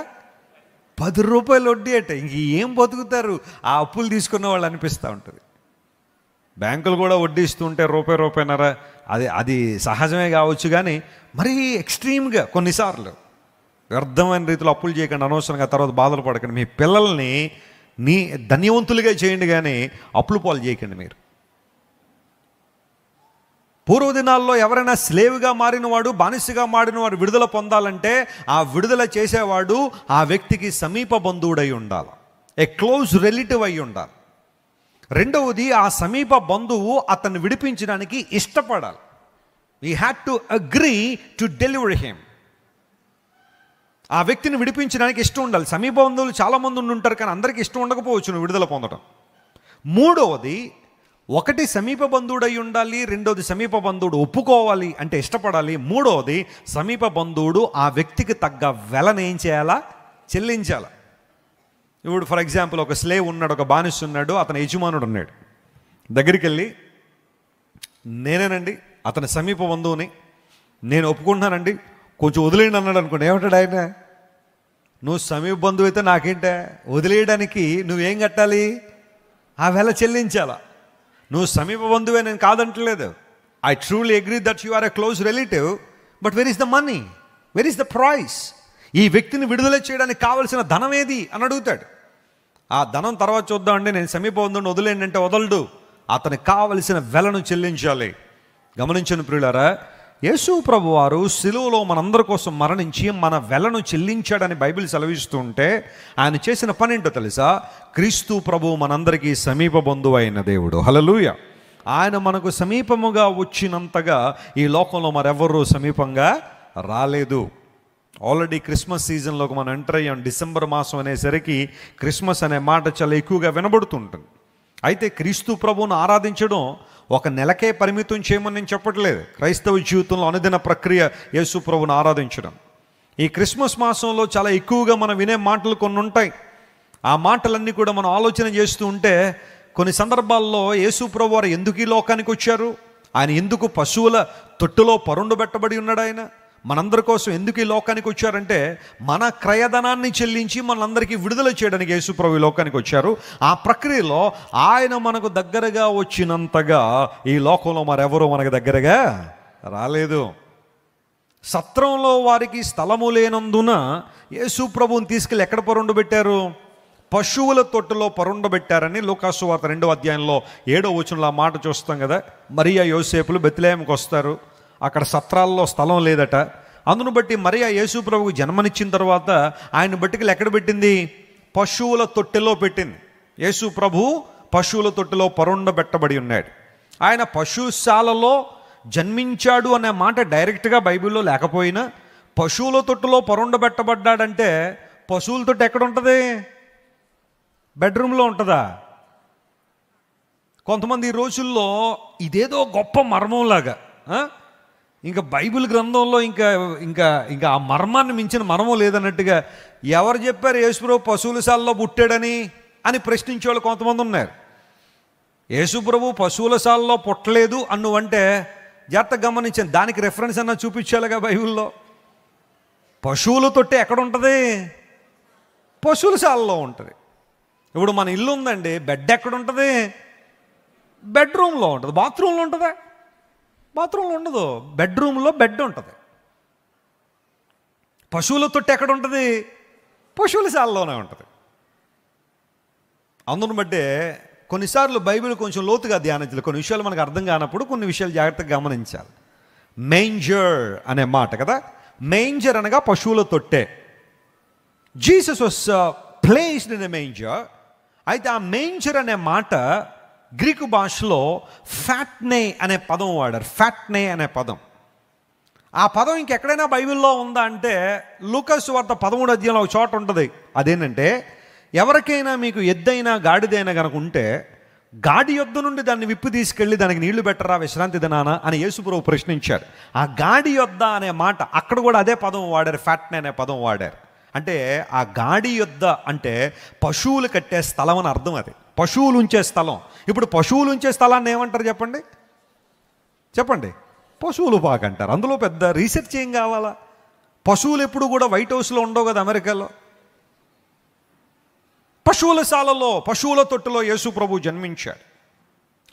10 రూపాయలు వడ్డీ అంటే ఇంక ఏం బతుకుతారు ఆ అప్పులు తీసుకున్న వాళ్ళు అనిపిస్తూ ఉంటుంది. బ్యాంకులు కూడా వడ్డీ ఇస్తూ ఉంటే రూపాయిన్నర, అది సహజమే కావచ్చు. కానీ మరీ ఎక్స్ట్రీమ్గా కొన్నిసార్లు వ్యర్థమైన రీతిలో అప్పులు చేయకండి అనవసరంగా. తర్వాత బాధలు పడకండి. మీ పిల్లల్ని ధన్యవంతులుగా చేయండి, కానీ అప్పులు పాలు చేయకండి మీరు. పూర్వదినాల్లో ఎవరైనా స్లేవ్గా మారినవాడు, బానిసగా మారినవాడు విడుదల పొందాలంటే ఆ విడుదల చేసేవాడు ఆ వ్యక్తికి సమీప బంధువుడై ఉండాలి, ఏ క్లోజ్ రిలేటివ్ అయి ఉండాలి. రెండవది, ఆ సమీప బంధువు అతన్ని విడిపించడానికి ఇష్టపడాలి. We had to agree to deliver him. ఆ వ్యక్తిని విడిపించడానికి ఇష్టం ఉండాలి. సమీప బంధువులు చాలామంది ఉంటారు, కానీ అందరికీ ఇష్టం ఉండకపోవచ్చు నువ్వు విడుదల పొందడం. మూడవది, ఒకటి సమీప బంధువుడై ఉండాలి, రెండవది సమీప బంధువుడు ఒప్పుకోవాలి అంటే ఇష్టపడాలి, మూడవది సమీప బంధువుడు ఆ వ్యక్తికి తగ్గ వెలను ఏం చేయాలా? చెల్లించాలా. ఇప్పుడు ఫర్ ఎగ్జాంపుల్ ఒక స్లేవ్ ఉన్నాడు, ఒక బానిస ఉన్నాడు, అతని యజమానుడు ఉన్నాడు. దగ్గరికి వెళ్ళి, నేనేనండి అతని సమీప బంధువుని, నేను ఒప్పుకుంటున్నానండి, కొంచెం వదిలేయండి అన్నాడు అనుకోండి. ఏమంటాడు ఆయన? నువ్వు సమీప బంధువు అయితే నాకేంటే, వదిలేయడానికి నువ్వేం కట్టాలి? ఆ వెల చెల్లించాలా. నువ్వు సమీప బంధువే, నేను కాదంటలేదు. I truly agree that you are a close relative, but where is the money, where is the price? ఈ వ్యక్తిని విడుదల చేయడానికి కావలసిన ధనం ఏది అని అడుగుతాడు. ఆ ధనం తర్వాత చూద్దామండి, నేను సమీప బంధువుని వదిలేండి అంటే వదలడు. అతనికి కావలసిన వెలను చెల్లించాలి. గమనించండి ప్రియులారా, యేసు ప్రభు వారు సిలువలో మనందరి కోసం మరణించి మన వెలను చెల్లించాడని బైబిల్ సెలవిస్తూ ఉంటే ఆయన చేసిన పని ఏంటో తెలుసా? క్రీస్తు ప్రభు మనందరికీ సమీప బంధువు అయిన దేవుడు. హల్లెలూయా. ఆయన మనకు సమీపముగా వచ్చినంతగా ఈ లోకంలో మరెవరూ సమీపంగా రాలేదు. ఆల్రెడీ క్రిస్మస్ సీజన్లోకి మనం ఎంటర్ అయ్యాం. డిసెంబర్ మాసం అనేసరికి క్రిస్మస్ అనే మాట చాలా ఎక్కువగా వినబడుతుంటుంది. అయితే క్రీస్తు ప్రభువును ఆరాధించడం ఒక నెలకే పరిమితం చేయమని నేను చెప్పట్లేదు. క్రైస్తవ జీవితంలో అనుదిన ప్రక్రియ యేసు ప్రభువును ఆరాధించడం. ఈ క్రిస్మస్ మాసంలో చాలా ఎక్కువగా మనం వినే మాటలు కొన్ని ఉంటాయి. ఆ మాటలన్నీ కూడా మనం ఆలోచన చేస్తూ ఉంటే కొన్ని సందర్భాల్లో యేసు ప్రభు వారు ఎందుకు ఈ లోకానికి వచ్చారు, ఆయన ఎందుకు పశువుల తొట్టులో పరుండబెట్టబడి ఉన్నాడు, ఆయన మనందరి కోసం ఎందుకు ఈ లోకానికి వచ్చారంటే మన క్రయధనాన్ని చెల్లించి మనందరికీ విడుదల చేయడానికి యేసు ప్రభు ఈ లోకానికి వచ్చారు. ఆ ప్రక్రియలో ఆయన మనకు దగ్గరగా వచ్చినంతగా ఈ లోకంలో మరెవరూ మనకు దగ్గరగా రాలేదు. సత్రంలో వారికి స్థలము లేనందున యేసు ప్రభువుని తీసుకెళ్ళి ఎక్కడ పరుండబెట్టారు? పశువుల తొట్టులో పరుండబెట్టారని లూకాసు వార్త 2వ అధ్యాయంలో 7వ వచనంలో ఆ మాట చూస్తాం కదా. మరియా యోసేపులు బెత్లెహేముకు వస్తారు. అక్కడ సత్రాల్లో స్థలం లేదట. అందును బట్టి మరియా యేసు ప్రభువుకు జన్మనిచ్చిన తర్వాత ఆయన బట్టికలు ఎక్కడ పెట్టింది? పశువుల తొట్టెలో పెట్టింది. యేసు ప్రభు పశువుల తొట్టెలో పరుండబెట్టబడి ఉన్నాడు. ఆయన పశుశాలలో జన్మించాడు అనే మాట డైరెక్ట్గా బైబిల్లో లేకపోయినా పశువుల తొట్టులో పరుండబెట్టబడ్డాడంటే పశువుల తొట్టు ఎక్కడ ఉంటుంది? బెడ్రూమ్లో ఉంటుందా? కొంతమంది ఈ రోజుల్లో ఇదేదో గొప్ప మర్మంలాగా, ఇంకా బైబిల్ గ్రంథంలో ఇంకా ఇంకా ఇంకా ఆ మర్మాన్ని మించిన మర్మం లేదన్నట్టుగా ఎవరు చెప్పారు యేసుప్రభు పశువుల శాలలో పుట్టాడని అని ప్రశ్నించే వాళ్ళు కొంతమంది ఉన్నారు. యేసుప్రభు పశువుల శాలలో పుట్టలేదు అన్నువంటే జాగ్రత్తగా గమనించాను, దానికి రెఫరెన్స్ అన్న చూపించాలిగా బైబిల్లో. పశువుల తొట్టి ఎక్కడ ఉంటుంది? పశువుల శాలలో ఉంటుంది. ఇప్పుడు మన ఇల్లు ఉందండి, బెడ్ ఎక్కడ ఉంటుంది? బెడ్రూమ్లో ఉంటుంది. బాత్రూంలో ఉంటుందా? బాత్రూంలో ఉండదు. బెడ్రూమ్లో బెడ్ ఉంటుంది. పశువుల తొట్టి ఎక్కడ ఉంటుంది? పశువుల శాలలోనే ఉంటుంది. అందును బట్టే కొన్నిసార్లు బైబిల్ కొంచెం లోతుగా ధ్యానించాలి. కొన్ని విషయాలు మనకు అర్థం కానప్పుడు కొన్ని విషయాలు జాగ్రత్తగా గమనించాలి. మేంజర్ అనే మాట కదా, మేంజర్ అనగా పశువుల తొట్టే. Jesus was placed in a manger. అయితే ఆ మేంజర్ అనే మాట గ్రీకు భాషలో ఫ్యాట్నే అనే పదం వాడారు. ఫ్యాట్నే అనే పదం. ఆ పదం ఇంకెక్కడైనా బైబిల్లో ఉందా అంటే లూకాసు వార్త 13వ అధ్యాయంలో ఒక చోట ఉంటుంది. అదేంటంటే ఎవరికైనా మీకు ఎద్దైనా గాడిదైనా కనుక ఉంటే గాడి యొద్ద నుండి దాన్ని విప్పి తీసుకెళ్ళి దానికి నీళ్లు పెట్టరా విశ్రాంతి దినానా అని యేసుప్రభు ప్రశ్నించారు. ఆ గాడి యొద్ద అనే మాట అక్కడ కూడా అదే పదం వాడారు, ఫ్యాట్నే అనే పదం వాడారు. అంటే ఆ గాడి యొద్ద అంటే పశువులు కట్టే స్థలం అని అర్థం. అది పశువులు ఉంచే స్థలం. ఇప్పుడు పశువులు ఉంచే స్థలాన్ని ఏమంటారు చెప్పండి? చెప్పండి. పశువులు పాక అంటారు. అందులో పెద్ద రీసెర్చ్ ఏం కావాలా? పశువులు ఎప్పుడు కూడా వైట్ హౌస్లో ఉండవు కదా అమెరికాలో. పశువుల శాలలో పశువుల తొట్టులో యేసు ప్రభు జన్మించాడు.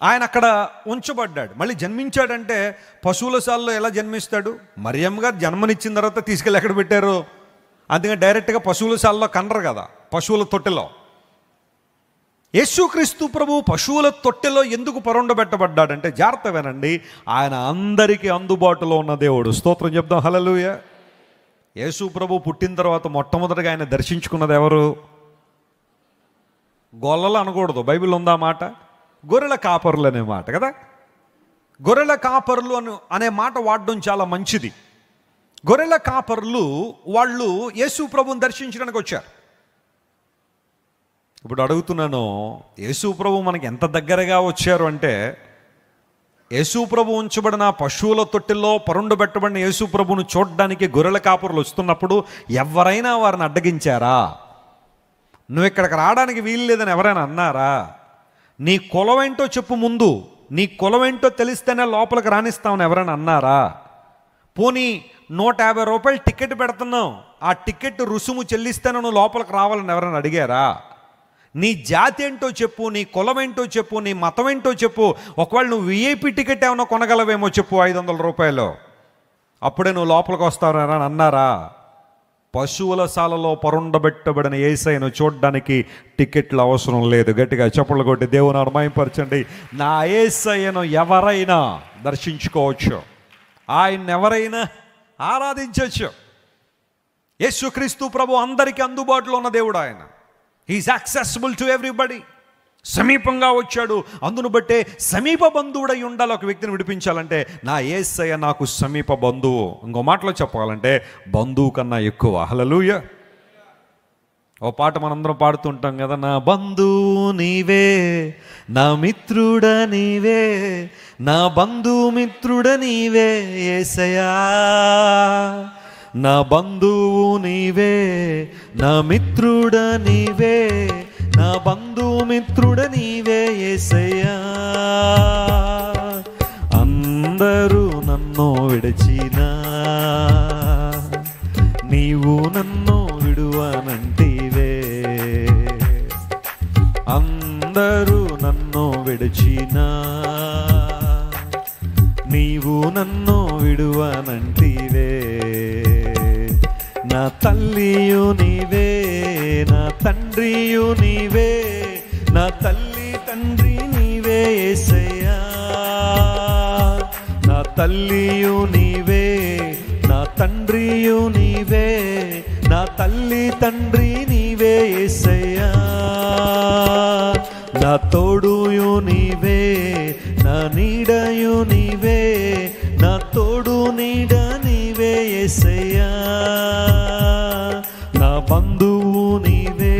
ఆయన అక్కడ ఉంచబడ్డాడు. మళ్ళీ జన్మించాడంటే పశువుల శాలలో ఎలా జన్మిస్తాడు? మరియమ్మ గారు జన్మనిచ్చిన తర్వాత తీసుకెళ్ళి ఎక్కడ పెట్టారు? అందుకని డైరెక్ట్గా పశువుల శాలలో కనరు కదా, పశువుల తొట్టెలో. యేసుక్రీస్తు ప్రభు పశువుల తొట్టెలో ఎందుకు పరుండబెట్టబడ్డాడంటే జాగ్రత్త వినండి, ఆయన అందరికీ అందుబాటులో ఉన్న దేవుడు. స్తోత్రం చెప్దాం, హల్లెలూయా. యేసు ప్రభు పుట్టిన తర్వాత మొట్టమొదటిగా ఆయన దర్శించుకున్నది ఎవరు? గొల్లలు అనకూడదు, బైబిల్ ఉందా మాట? గొర్రెల కాపరులు అనే మాట కదా. గొర్రెల కాపరులు అనే మాట వాడడం చాలా మంచిది. గొర్రెల కాపరులు వాళ్ళు యేసు ప్రభుని దర్శించడానికి వచ్చారు. ఇప్పుడు అడుగుతున్నాను, యేసు ప్రభు మనకి ఎంత దగ్గరగా వచ్చారు అంటే, యేసు ప్రభు ఉంచబడిన పశువుల తొట్టిలో పరుండబెట్టబడిన యేసు ప్రభును చూడడానికి గొర్రెల కాపరులు వస్తున్నప్పుడు ఎవరైనా వారిని అడ్డగించారా? నువ్వు ఇక్కడికి రావడానికి వీలు లేదని ఎవరైనా అన్నారా? నీ కులమేంటో చెప్పు ముందు, నీ కులమేంటో తెలిస్తేనే లోపలికి రాణిస్తామని ఎవరైనా అన్నారా? పోనీ 150 రూపాయలు టికెట్ పెడుతున్నావు, ఆ టికెట్ రుసుము చెల్లిస్తేనే నువ్వు లోపలికి రావాలని ఎవరైనా అడిగారా? నీ జాతి ఏంటో చెప్పు, నీ కులం ఏంటో చెప్పు, నీ మతం ఏంటో చెప్పు. ఒకవేళ నువ్వు విఐపి టికెట్ ఏమైనా కొనగలవేమో చెప్పు, 500 రూపాయలు, అప్పుడే నువ్వు లోపలికి వస్తావని అన్నారా? పశువుల శాలలో పరుండబెట్టబడిన యేసయ్యను చూడడానికి టికెట్లు అవసరం లేదు. గట్టిగా చప్పట్లు కొట్టి దేవుని మహిమపరచండి. నా యేసయ్యను ఎవరైనా దర్శించుకోవచ్చు. ఆయన ఎవరైనా ఆరాధించవచ్చు. యేసుక్రీస్తు ప్రభు అందరికీ అందుబాటులో ఉన్న దేవుడు. ఆయన హీఈస్ యాక్సెసిబుల్ టు ఎవ్రీబడి. సమీపంగా వచ్చాడు. అందును బట్టే సమీప బంధువుడై ఉండాలి. ఒక వ్యక్తిని విడిపించాలంటే నా యేసయ్య నాకు సమీప బంధువు. ఇంకో మాటలో చెప్పాలంటే బంధువు కన్నా ఎక్కువ. హల్లెలూయా. ఓ పాట మనందరం పాడుతుంటాం కదా, నా బంధువు నీవే, నా మిత్రుడ నీవే, నా బంధుమిత్రుడ నీవే యేసయ్యా. నా బంధువు నీవే, నా మిత్రుడ నీవే, నా బంధుమిత్రుడ నీవే యేసయ్యా. అందరూ నన్ను విడిచినా నీవు నన్ను విడువనంటివే. అందరూ నన్ను విడిచినా నీవు నన్ను విడువనంటివే. నా తల్లియు నీవే, నా తండ్రియు నీవే, నా తల్లి తండ్రి నీవే యేసయ్యా. నా తల్లియు నీవే, నా తండ్రియు నీవే, నా తల్లి తండ్రి నీవే యేసయ్యా. నా తోడుయు నీవే, నా నీడయు నీవే, నా తోడు నీడ నీవే యేసయ్యా. నా బంధువు నీవే,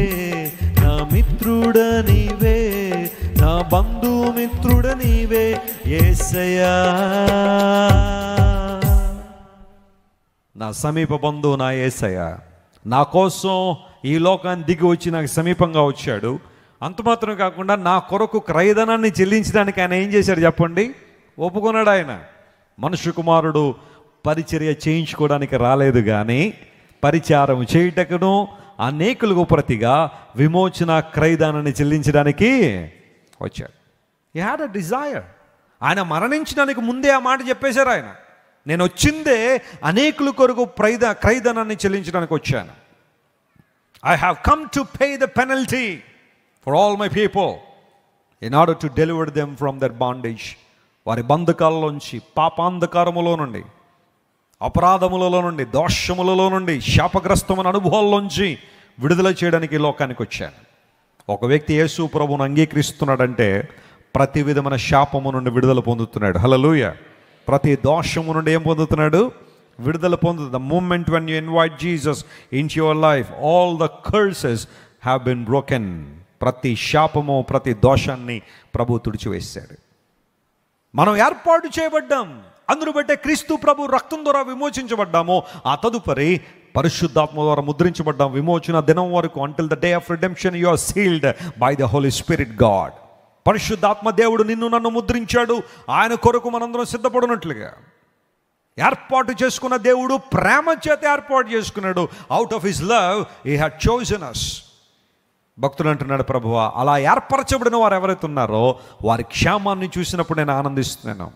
నా మిత్రుడ నీవే, నా బంధుమిత్రుడ నీవే యేసయ్యా. నా సమీప బంధువు నా యేసయ్య. నా కోసం ఈ లోకాన్ని దిగి వచ్చి నాకు సమీపంగా వచ్చాడు. అంత మాత్రం కాకుండా నా కొరకు క్రయధనాన్ని చెల్లించడానికి ఆయన ఏం చేశాడు చెప్పండి? ఒప్పుకున్నాడు. ఆయన మనుష్య కుమారుడు పరిచర్య చేయించుకోవడానికి రాలేదు, కానీ పరిచారం చేయుటకును అనేకులకు ప్రతిగా విమోచన క్రయధనాన్ని చెల్లించడానికి వచ్చాడు. హి హ్యాడ్ అ డిజైర్. ఆయన మరణించడానికి ముందే ఆ మాట చెప్పేశారు. ఆయన నేను వచ్చిందే అనేకుల కొరకు క్రయధనాన్ని చెల్లించడానికి వచ్చాను. I have come to pay the penalty for all my people in order to deliver them from their bondage. వారి బంధకాలలోంచి, పాపాంధకారములో నుండి, అపరాధములలో నుండి, దోషములలో నుండి, శాపగ్రస్తమైన అనుభవాల్లోంచి విడుదల చేయడానికి లోకానికి వచ్చాను. ఒక వ్యక్తి యేసు ప్రభువును అంగీకరిస్తున్నాడంటే ప్రతి విధమైన శాపము నుండి విడుదల పొందుతున్నాడు. హల్లెలూయా. ప్రతి దోషము నుండి ఏం పొందుతున్నాడు? విడుదల పొందుతుంది. The moment when you invite Jesus in your life, all the curses have been broken. ప్రతి శాపము, ప్రతి దోషాన్ని ప్రభు తుడిచివేశాడు. మనం ఏర్పాటు చేయబడ్డాం. అందును బట్టే క్రీస్తు ప్రభు రక్తం ద్వారా విమోచించబడ్డాము. ఆ తదుపరి పరిశుద్ధాత్మ ద్వారా ముద్రించబడ్డాం. విమోచన దినం వరకు, until the day of redemption you are sealed by the Holy Spirit God. పరిశుద్ధాత్మ దేవుడు నిన్ను నన్ను ముద్రించాడు. ఆయన కొరకు మనందరం సిద్ధపడినట్లుగా ఏర్పాటు చేసుకున్న దేవుడు ప్రేమ చేత ఏర్పాటు చేసుకున్నాడు. Out of his love he had chosen us. భక్తులు అంటున్నాడు, ప్రభువా అలా ఏర్పరచబడిన వారు ఎవరైతే ఉన్నారో వారి క్షేమాన్ని చూసినప్పుడు నేను ఆనందిస్తున్నాను.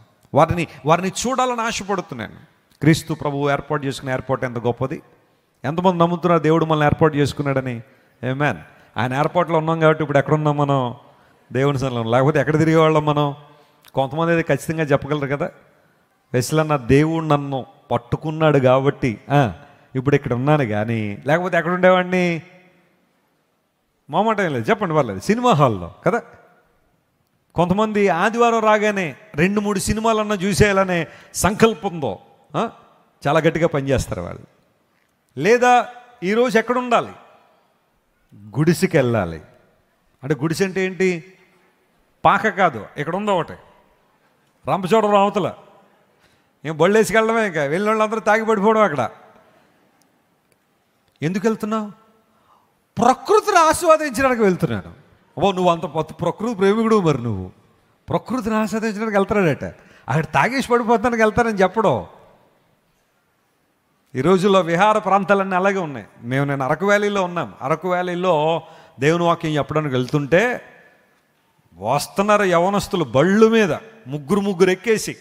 వారిని చూడాలని ఆశపడుతున్నాను. క్రీస్తు ప్రభువు ఏర్పాటు చేసుకున్న ఏర్పాటు ఎంత గొప్పది. ఎంతమంది నమ్ముతున్నారు దేవుడు మనల్ని ఏర్పాటు చేసుకున్నాడని? ఆమేన్. ఆయన ఏర్పాట్లో ఉన్నాం కాబట్టి ఇప్పుడు ఎక్కడున్నాం మనం? దేవుని సన్నిధిలో. లేకపోతే ఎక్కడ తిరిగేవాళ్ళం మనం? కొంతమంది అయితే ఖచ్చితంగా చెప్పగలరు కదా, వెస్లన్న దేవుడు నన్ను పట్టుకున్నాడు కాబట్టి ఇప్పుడు ఇక్కడ ఉన్నాను, కానీ లేకపోతే ఎక్కడ ఉండేవాడిని? మామాట ఏం లేదు, చెప్పండి, పర్లేదు. సినిమా హాల్లో కదా. కొంతమంది ఆదివారం రాగానే 2-3 సినిమాలన్నా చూసేయాలనే సంకల్పంతో చాలా గట్టిగా పనిచేస్తారు వాళ్ళు. లేదా ఈరోజు ఎక్కడ ఉండాలి? గుడిసెకి వెళ్ళాలి. అంటే గుడిసె అంటే ఏంటి? పాక కాదు, ఇక్కడ ఉందో ఒకటి రంపచోడవరం అవతల. ఏం బళ్ళేసుకెళ్ళడమే, ఇంకా వెళ్ళిన వాళ్ళందరూ తాగి పడిపోవడం అక్కడ. ఎందుకు వెళ్తున్నావు? ప్రకృతిని ఆస్వాదించడానికి వెళ్తున్నాను. నువ్వు అంత ప్రకృతి ప్రేమికుడు, మరి నువ్వు ప్రకృతిని ఆస్వాదించడానికి వెళ్తున్నాడట. అక్కడ తాగేసి పడిపోతానికి వెళ్తానని చెప్పడం. ఈ రోజుల్లో విహార ప్రాంతాలన్నీ అలాగే ఉన్నాయి. నేను అరకు వ్యాలీలో ఉన్నాం. అరకు వ్యాలీలో దేవుని వాక్యం చెప్పడానికి వెళ్తుంటే వస్తున్నారు యవనస్తులు బళ్ళు మీద ముగ్గురు ఎక్కేసి.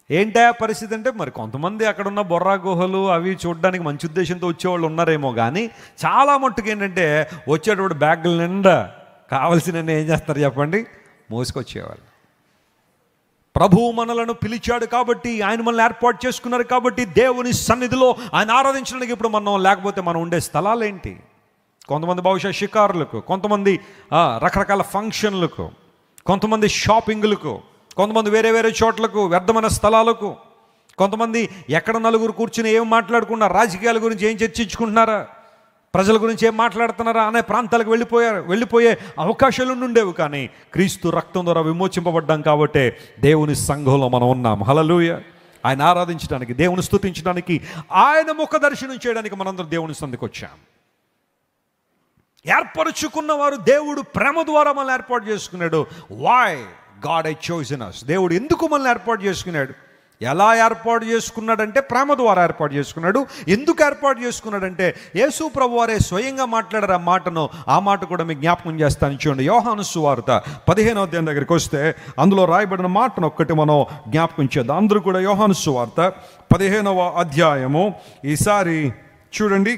ఏంటా పరిస్థితి అంటే, మరి కొంతమంది అక్కడ ఉన్న బొర్రా గుహలు అవి చూడడానికి మంచి ఉద్దేశంతో వచ్చేవాళ్ళు ఉన్నారేమో, కానీ చాలా మట్టుకు ఏంటంటే వచ్చేటప్పుడు బ్యాగుల నిండా కావాల్సిన ఏం చేస్తారు చెప్పండి? మోసుకొచ్చేవాళ్ళు. ప్రభువు మనలను పిలిచాడు కాబట్టి, ఆయన మనల్ని ఏర్పాటు చేసుకున్నారు కాబట్టి దేవుని సన్నిధిలో ఆయన ఆరాధించడానికి ఇప్పుడు మనం లేకపోతే మనం ఉండే స్థలాలేంటి? కొంతమంది బహుశా షికారులకు, కొంతమంది రకరకాల ఫంక్షన్లకు, కొంతమంది షాపింగ్లకు, కొంతమంది వేరే వేరే చోట్లకు, వ్యర్థమైన స్థలాలకు, కొంతమంది ఎక్కడ నలుగురు కూర్చుని ఏం మాట్లాడుకున్నా, రాజకీయాల గురించి ఏం చర్చించుకుంటున్నారా, ప్రజల గురించి ఏం మాట్లాడుతున్నారా అనే ప్రాంతాలకు వెళ్ళిపోయే అవకాశాలు ఉండేవి. కానీ క్రీస్తు రక్తం ద్వారా విమోచింపబడ్డాం కాబట్టి దేవుని సంఘంలో మనం ఉన్నాం. హల్లెలూయ. ఆయన ఆరాధించడానికి, దేవుని స్తుతించడానికి, ఆయన ముఖ దర్శనం చేయడానికి మనందరం దేవుని సన్నిధికి వచ్చాం. ఏర్పరచుకున్న వారు దేవుడు ప్రేమ ద్వారా మనల్ని ఏర్పాటు చేసుకున్నాడు. Why God I chosen us. దేవుడు ఎందుకు మనల్ని ఏర్పాటు చేసుకున్నాడు? ఎలా ఏర్పాటు చేసుకున్నాడంటే ప్రేమ ద్వారా ఏర్పాటు చేసుకున్నాడు. ఎందుకు ఏర్పాటు చేసుకున్నాడంటే యేసు ప్రభు వారే స్వయంగా మాట్లాడారు ఆ మాటను. ఆ మాట కూడా మీకు జ్ఞాపకం చేస్తాను. చూడండి, యోహాను సువార్త 15వ అధ్యాయం దగ్గరికి వస్తే అందులో రాయబడిన మాటను ఒక్కటి మనం జ్ఞాపకం చేద్దాం. అందరూ కూడా యోహాను సువార్త 15వ అధ్యాయము, ఈసారి చూడండి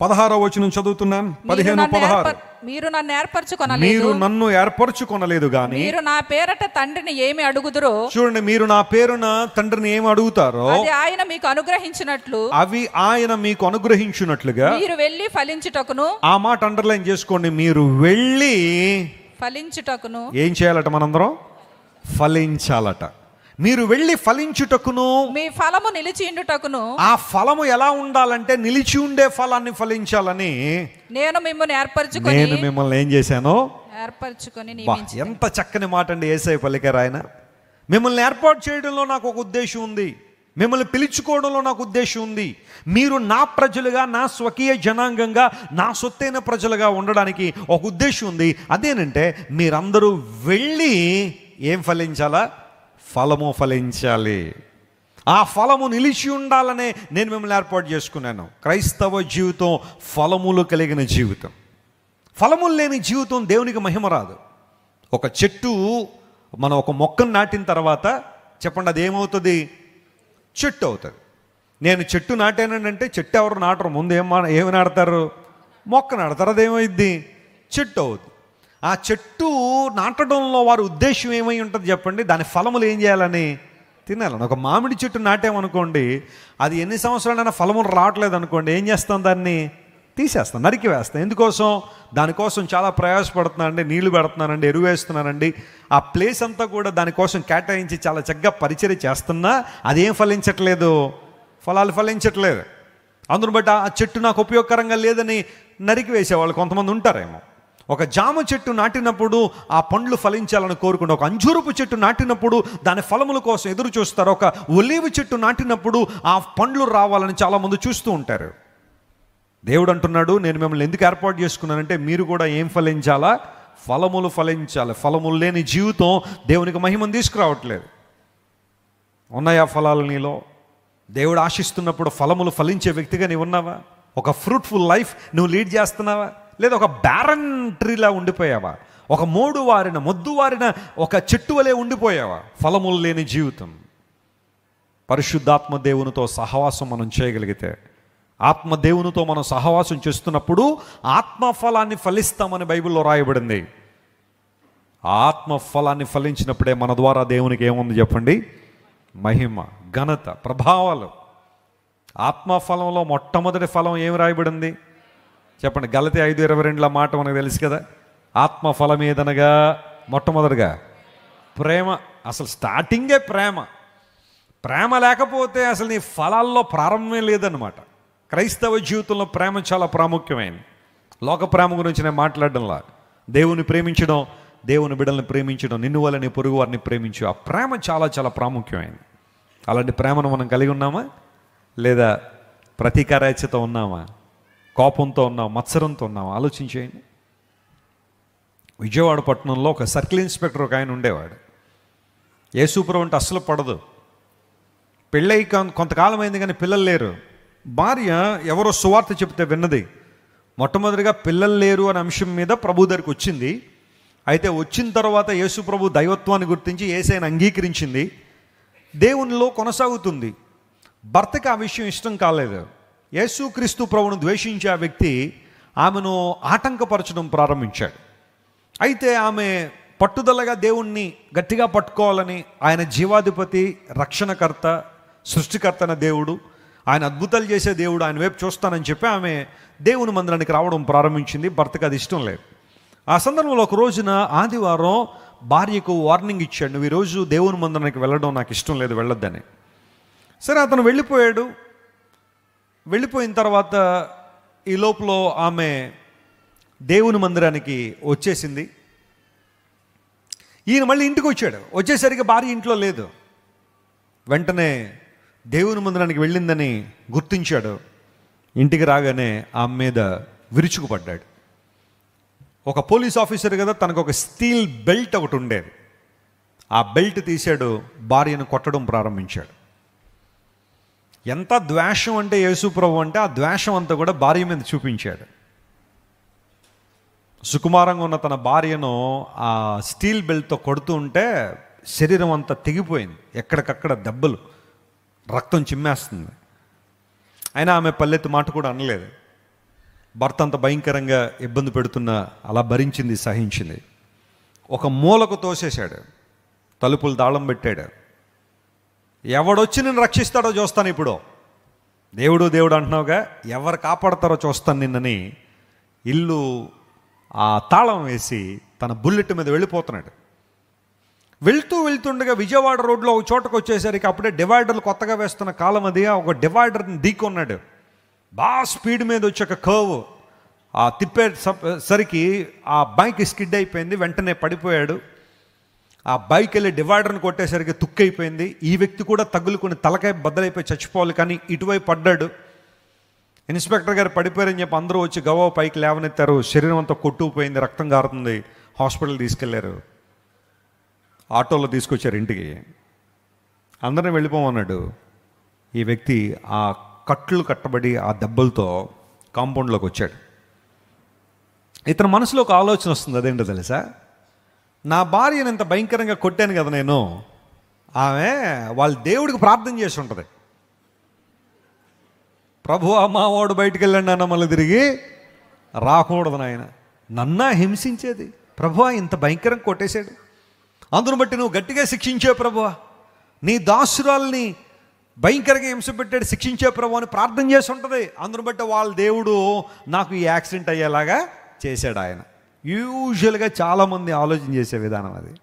16వ వచనం చదువుతున్నాను. 15:16. మీరు నన్ను ఏర్పరచుకొనలేదు గాని మీరు నా పేరట తండ్రిని ఏమి అడుగుదురో, చూడండి, మీరు నా పేరున తండ్రిని ఏమి అడుగుతారో అది ఆయన మీకు అనుగ్రహించినట్లు, అవి ఆయన మీకు అనుగ్రహించినట్లుగా మీరు వెళ్ళి ఫలించుటకును. ఆ మాట అండర్లైన్ చేసుకోండి. మీరు వెళ్ళి ఫలించుటకును. ఏం చేయాలట? మనందరం ఫలించాలట. మీరు వెళ్ళి ఫలించుటకును, మీ ఫలము నిలిచియుండుటకును. ఆ ఫలము ఎలా ఉండాలంటే నిలిచి ఉండే ఫలాన్ని ఫలించాలని నేను మిమ్మల్ని ఏం చేశాను? ఏర్పరచుకొని. ఎంత చక్కని మాట అండి యేసయ్య పలికారు. ఆయన మిమ్మల్ని ఏర్పాటు చేయడంలో నాకు ఒక ఉద్దేశం ఉంది, మిమ్మల్ని పిలుచుకోవడంలో నాకు ఉద్దేశం ఉంది. మీరు నా ప్రజలుగా, నా స్వకీయ జనాంగంగా, నా సొత్తైన ప్రజలుగా ఉండడానికి ఒక ఉద్దేశం ఉంది. అదేనంటే మీరందరూ వెళ్ళి ఏం ఫలించాలా? ఫలము ఫలించాలి. ఆ ఫలము నిలిచి ఉండాలనే నేను మిమ్మల్ని ఏర్పాటు చేసుకున్నాను. క్రైస్తవ జీవితం ఫలములు కలిగిన జీవితం. ఫలములు లేని జీవితం దేవునికి మహిమ రాదు. ఒక చెట్టు, మనం ఒక మొక్కను నాటిన తర్వాత చెప్పండి అది ఏమవుతుంది? చెట్టు అవుతుంది. నేను చెట్టు నాటానంటే చెట్టు ఎవరు నాటరు, ముందు ఏమి నాడతారు? మొక్క నాడతారు. అదేమైద్ది? చెట్టు అవుతుంది. ఆ చెట్టు నాటడంలో వారి ఉద్దేశం ఏమై ఉంటుంది చెప్పండి? దాని ఫలములు ఏం చేయాలని? తినాలని. ఒక మామిడి చెట్టు నాటామనుకోండి, అది ఎన్ని సంవత్సరాలైనా ఫలములు రావట్లేదు అనుకోండి, ఏం చేస్తాం? దాన్ని తీసేస్తాం, నరికి వేస్తాం. ఎందుకోసం? దానికోసం చాలా ప్రయాసపడుతున్నానండి, నీళ్లు పెడుతున్నానండి, ఎరువు వేస్తున్నానండి, ఆ ప్లేస్ అంతా కూడా దానికోసం కేటాయించి చాలా చక్కగా పరిచర్య చేస్తున్నా అదేం ఫలించట్లేదు, ఫలాలు ఫలించట్లేదు. అందును బట్టి ఆ చెట్టు నాకు ఉపయోగకరంగా లేదని నరికి వేసేవాళ్ళు కొంతమంది ఉంటారేమో. ఒక జామ చెట్టు నాటినప్పుడు ఆ పండ్లు ఫలించాలని కోరుకుంటారు. ఒక అంజూరపు చెట్టు నాటినప్పుడు దాని ఫలముల కోసం ఎదురు చూస్తారు. ఒక ఒలీవ చెట్టు నాటినప్పుడు ఆ పండ్లు రావాలని చాలామంది చూస్తూ ఉంటారు. దేవుడు అంటున్నాడు, నేను మిమ్మల్ని ఎందుకు ఏర్పాటు చేసుకున్నానంటే మీరు కూడా ఏం ఫలించాలా? ఫలములు ఫలించాలి. ఫలములు లేని జీవితం దేవునికి మహిమను తీసుకురావట్లేదు. ఉన్నాయా ఫలాలు నీలో? దేవుడు ఆశిస్తున్నప్పుడు ఫలములు ఫలించే వ్యక్తిగా నీవు ఉన్నావా? ఒక ఫ్రూట్ఫుల్ లైఫ్ నువ్వు లీడ్ చేస్తున్నావా? లేదా ఒక బ్యారన్ ట్రీలా ఉండిపోయావా? ఒక మొద్దు వారిన ఒక చెట్టు వలె ఉండిపోయావా? ఫలములు లేని జీవితం. పరిశుద్ధాత్మ దేవునితో సహవాసం మనం చేయగలిగితే, ఆత్మ దేవునితో మనం సహవాసం చేస్తున్నప్పుడు ఆత్మఫలాన్ని ఫలిస్తామని బైబిల్లో రాయబడింది. ఆత్మఫలాన్ని ఫలించినప్పుడే మన ద్వారా దేవునికి ఏముంది చెప్పండి? మహిమ, ఘనత, ప్రభావాలు. ఆత్మఫలంలో మొట్టమొదటి ఫలం ఏమి రాయబడింది చెప్పండి? గలతీ 5:22 మాట మనకు తెలుసు కదా. ఆత్మఫలం ఏదనగా మొట్టమొదటిగా ప్రేమ. అసలు స్టార్టింగే ప్రేమ. ప్రేమ లేకపోతే అసలు నీ ఫలాల్లో ప్రారంభమే లేదన్నమాట. క్రైస్తవ జీవితంలో ప్రేమ చాలా ప్రాముఖ్యమైనది. లోక ప్రేమ గురించి నేను మాట్లాడడంలా, దేవుని ప్రేమించడం, దేవుని బిడ్డల్ని ప్రేమించడం, నిన్ను వల్ల నీ పొరుగు వారిని ప్రేమించు, ఆ ప్రేమ చాలా చాలా ప్రాముఖ్యమైనది. అలాంటి ప్రేమను మనం కలిగి ఉన్నామా? లేదా ప్రతీకారేచ్ఛతో ఉన్నామా? కోపంతో ఉన్నామా? మత్సరంతో ఉన్నామా? ఆలోచించేయండి. విజయవాడ పట్టణంలో ఒక సర్కిల్ ఇన్స్పెక్టర్ ఒక ఆయన ఉండేవాడు. యేసుప్రభు అంటే అస్సలు పడదు. పెళ్ళై కొంతకాలం అయింది కానీ పిల్లలు లేరు. భార్య ఎవరో సువార్త చెప్తే విన్నది. మొట్టమొదటిగా పిల్లలు లేరు అనే అంశం మీద ప్రభు దగ్గరికి వచ్చింది. అయితే వచ్చిన తర్వాత యేసుప్రభు దైవత్వాన్ని గుర్తించి యేసయ్యను అంగీకరించింది. దేవునిలో కొనసాగుతుంది. భర్తకి ఆ విషయం ఇష్టం కాలేదు. యేసుక్రీస్తు ప్రభువును ద్వేషించే ఆ వ్యక్తి ఆమెను ఆటంకపరచడం ప్రారంభించాడు. అయితే ఆమె పట్టుదలగా దేవుణ్ణి గట్టిగా పట్టుకోవాలని, ఆయన జీవాధిపతి, రక్షణకర్త, సృష్టికర్త అయిన దేవుడు, ఆయన అద్భుతాలు చేసే దేవుడు, ఆయన వైపు చూస్తానని చెప్పి ఆమె దేవుని మందిరానికి రావడం ప్రారంభించింది. భర్తకు అది ఇష్టం లేదు. ఆ సందర్భంలో ఒక రోజున ఆదివారం భార్యకు వార్నింగ్ ఇచ్చాడు, నువ్వు ఈరోజు దేవుని మందిరానికి వెళ్ళడం నాకు ఇష్టం లేదు, వెళ్ళొద్దని. సరే, అతను వెళ్ళిపోయాడు. వెళ్ళిపోయిన తర్వాత ఈ లోపల ఆమె దేవుని మందిరానికి వచ్చేసింది. ఈయన మళ్ళీ ఇంటికి వచ్చాడు. వచ్చేసరికి భార్య ఇంట్లో లేదు. వెంటనే దేవుని మందిరానికి వెళ్ళిందని గుర్తించాడు. ఇంటికి రాగానే ఆమె మీద విరుచుకుపడ్డాడు. ఒక పోలీస్ ఆఫీసర్ కదా, తనకు ఒక స్టీల్ బెల్ట్ ఒకటి ఉండేది. ఆ బెల్ట్ తీశాడు, భార్యను కొట్టడం ప్రారంభించాడు. ఎంత ద్వేషం అంటే యేసుప్రభు అంటే, ఆ ద్వేషం అంతా కూడా భార్య మీద చూపించాడు. సుకుమారంగా ఉన్న తన భార్యను ఆ స్టీల్ బెల్ట్తో కొడుతూ ఉంటే శరీరం అంతా తెగిపోయింది, ఎక్కడికక్కడ దెబ్బలు, రక్తం చిమ్మేస్తుంది. అయినా ఆమె పల్లెత్తు మాట కూడా అనలేదు. భర్త అంత భయంకరంగా ఇబ్బంది పెడుతున్నా అలా భరించింది, సహించింది. ఒక మూలకు తోసేశాడు, తలుపులు తాళం పెట్టాడు. ఎవడొచ్చి నిన్ను రక్షిస్తాడో చూస్తాను ఇప్పుడు, దేవుడు దేవుడు అంటున్నావుగా, ఎవరు కాపాడతారో చూస్తాను నిన్నని ఇల్లు ఆ తాళం వేసి తన బుల్లెట్ మీద వెళ్ళిపోతున్నాడు. వెళ్తుండగా విజయవాడ రోడ్లో ఒక చోటకు వచ్చేసరికి అప్పుడే డివైడర్లు కొత్తగా వేస్తున్న కాలం అది. ఒక డివైడర్ని ఢీకొన్నాడు. బాగా స్పీడ్ మీద వచ్చి ఒక కర్వ్ ఆ తిప్పేసరికి ఆ బైక్ స్కిడ్ అయిపోయింది. వెంటనే పడిపోయాడు. ఆ బైక్ వెళ్ళి డివైడర్ని కొట్టేసరికి తుక్కైపోయింది. ఈ వ్యక్తి కూడా తగులుకొని తలకాయ బద్దలైపోయి చచ్చిపోవాలి, కానీ ఇటువైపు పడ్డాడు. ఇన్స్పెక్టర్ గారు పడిపోయారని చెప్పి అందరూ వచ్చి గవ్వ పైకి లేవనెత్తారు. శరీరం అంతా కొట్టుకుపోయింది, రక్తం కారుతుంది. హాస్పిటల్ తీసుకెళ్లారు. ఆటోలో తీసుకొచ్చారు ఇంటికి. అందరిని వెళ్ళిపోమన్నాడు. ఈ వ్యక్తి ఆ కట్లు కట్టబడి ఆ దెబ్బలతో కాంపౌండ్లోకి వచ్చాడు. ఇతని మనసులో ఒక ఆలోచన వస్తుంది. అదేంటో తెలుసా, నా భార్యను ఇంత భయంకరంగా కొట్టాను కదా నేను, ఆమె వాళ్ళ దేవుడికి ప్రార్థన చేసి ఉంటుంది. ప్రభువా మా వాడు బయటికి వెళ్ళండి అన్న, మళ్ళీ తిరిగి రాకూడదు నాయన, నన్నా హింసించేది ప్రభువా, ఇంత భయంకరంగా కొట్టేశాడు, అందును బట్టి నువ్వు గట్టిగా శిక్షించే ప్రభువా, నీ దాసురాల్ని భయంకరంగా హింస పెట్టాడు, శిక్షించే ప్రభు అని ప్రార్థన చేసి ఉంటుంది. అందును బట్టి వాళ్ళ దేవుడు నాకు ఈ యాక్సిడెంట్ అయ్యేలాగా చేశాడు ఆయన. యూజువల్గా చాలామంది ఆలోచన చేసే విధానం అది.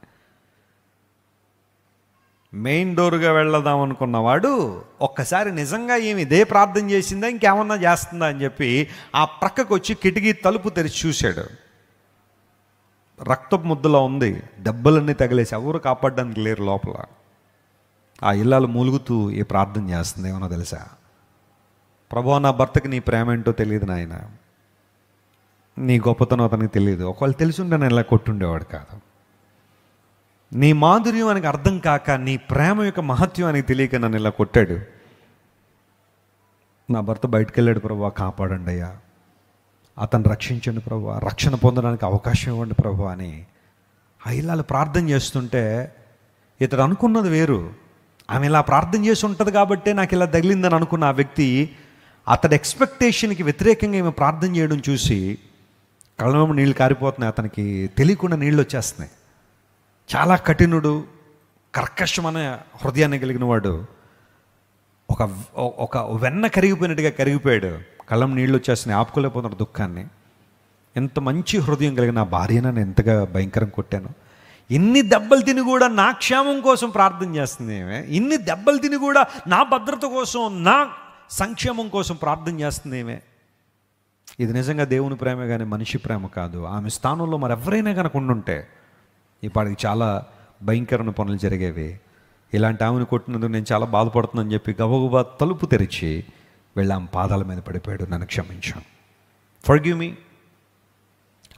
మెయిన్ డోర్గా వెళ్దాం అనుకున్నవాడు ఒక్కసారి నిజంగా ఏమి ఇదే ప్రార్థన చేసిందా, ఇంకేమన్నా చేస్తుందా అని చెప్పి ఆ ప్రక్కకు వచ్చి కిటికీ తలుపు తెరిచి చూశాడు. రక్తపు ముద్దలో ఉంది, దెబ్బలన్నీ తగిలేసి ఎవరు కాపాడడానికి లేరు లోపల. ఆ ఇల్లాలు మూలుగుతూ ఈ ప్రార్థన చేస్తుంది. ఏమన్నా తెలుసా, ప్రభువా నా భర్తకి నీ ప్రేమ ఏంటో తెలియదు నాయన, నీ గొప్పతనం అతనికి తెలియదు, ఒకవేళ తెలిసింటే నేను ఇలా కొట్టుండేవాడు కాదు, నీ మాధుర్యం ఆయనకు అర్థం కాక, నీ ప్రేమ యొక్క మహత్యం ఆయనకి తెలియక నన్ను ఇలా కొట్టాడు. నా భర్త బయటకు వెళ్ళాడు ప్రభువా, కాపాడండి అయ్యా, అతను రక్షించండి ప్రభువా, రక్షణ పొందడానికి అవకాశం ఇవ్వండి ప్రభువా అని ఆ ఇల్లాలు ప్రార్థన చేస్తుంటే ఇతడు అనుకున్నది వేరు. ఆమె ఇలా ప్రార్థన చేసి ఉంటుంది కాబట్టే నాకు ఇలా తగిలిందని అనుకున్న ఆ వ్యక్తి అతడి ఎక్స్పెక్టేషన్కి వ్యతిరేకంగా ఈమె ప్రార్థన చేయడం చూసి కళ్ళలో నీళ్ళు కారిపోతున్నాయి. అతనికి తెలియకుండా నీళ్ళు వచ్చేస్తున్నాయి. చాలా కఠినుడు, కర్కశమైన హృదయాన్ని కలిగిన వాడు, ఒక వెన్న కరిగిపోయినట్టుగా కరిగిపోయాడు. కళ్ళం నీళ్ళు వచ్చేస్తున్నాయి, ఆపుకోలేకపోతున్నాడు దుఃఖాన్ని. ఎంత మంచి హృదయం కలిగిన నా భార్యను నేను ఎంతగా భయంకరం కొట్టాను, ఇన్ని దెబ్బలు తిని కూడా నా క్షేమం కోసం ప్రార్థన చేస్తుంది ఏమే, ఇన్ని దెబ్బలు తిని కూడా నా భద్రత కోసం, నా సంక్షేమం కోసం ప్రార్థన చేస్తుంది ఏమే. ఇది నిజంగా దేవుని ప్రేమ కానీ మనిషి ప్రేమ కాదు. ఆమె స్థానంలో మరెవరైనా కనుక ఉండుంటే ఇప్పటికి చాలా భయంకరమైన పనులు జరిగేవి. ఇలాంటి ఆమెను కొట్టినందుకు నేను చాలా బాధపడుతున్నానని చెప్పి గబగబా తలుపు తెరిచి వెళ్ళి ఆమె పాదాల మీద పడిపోయాడు, నన్ను క్షమించాను, ఫర్గివ్ మీ.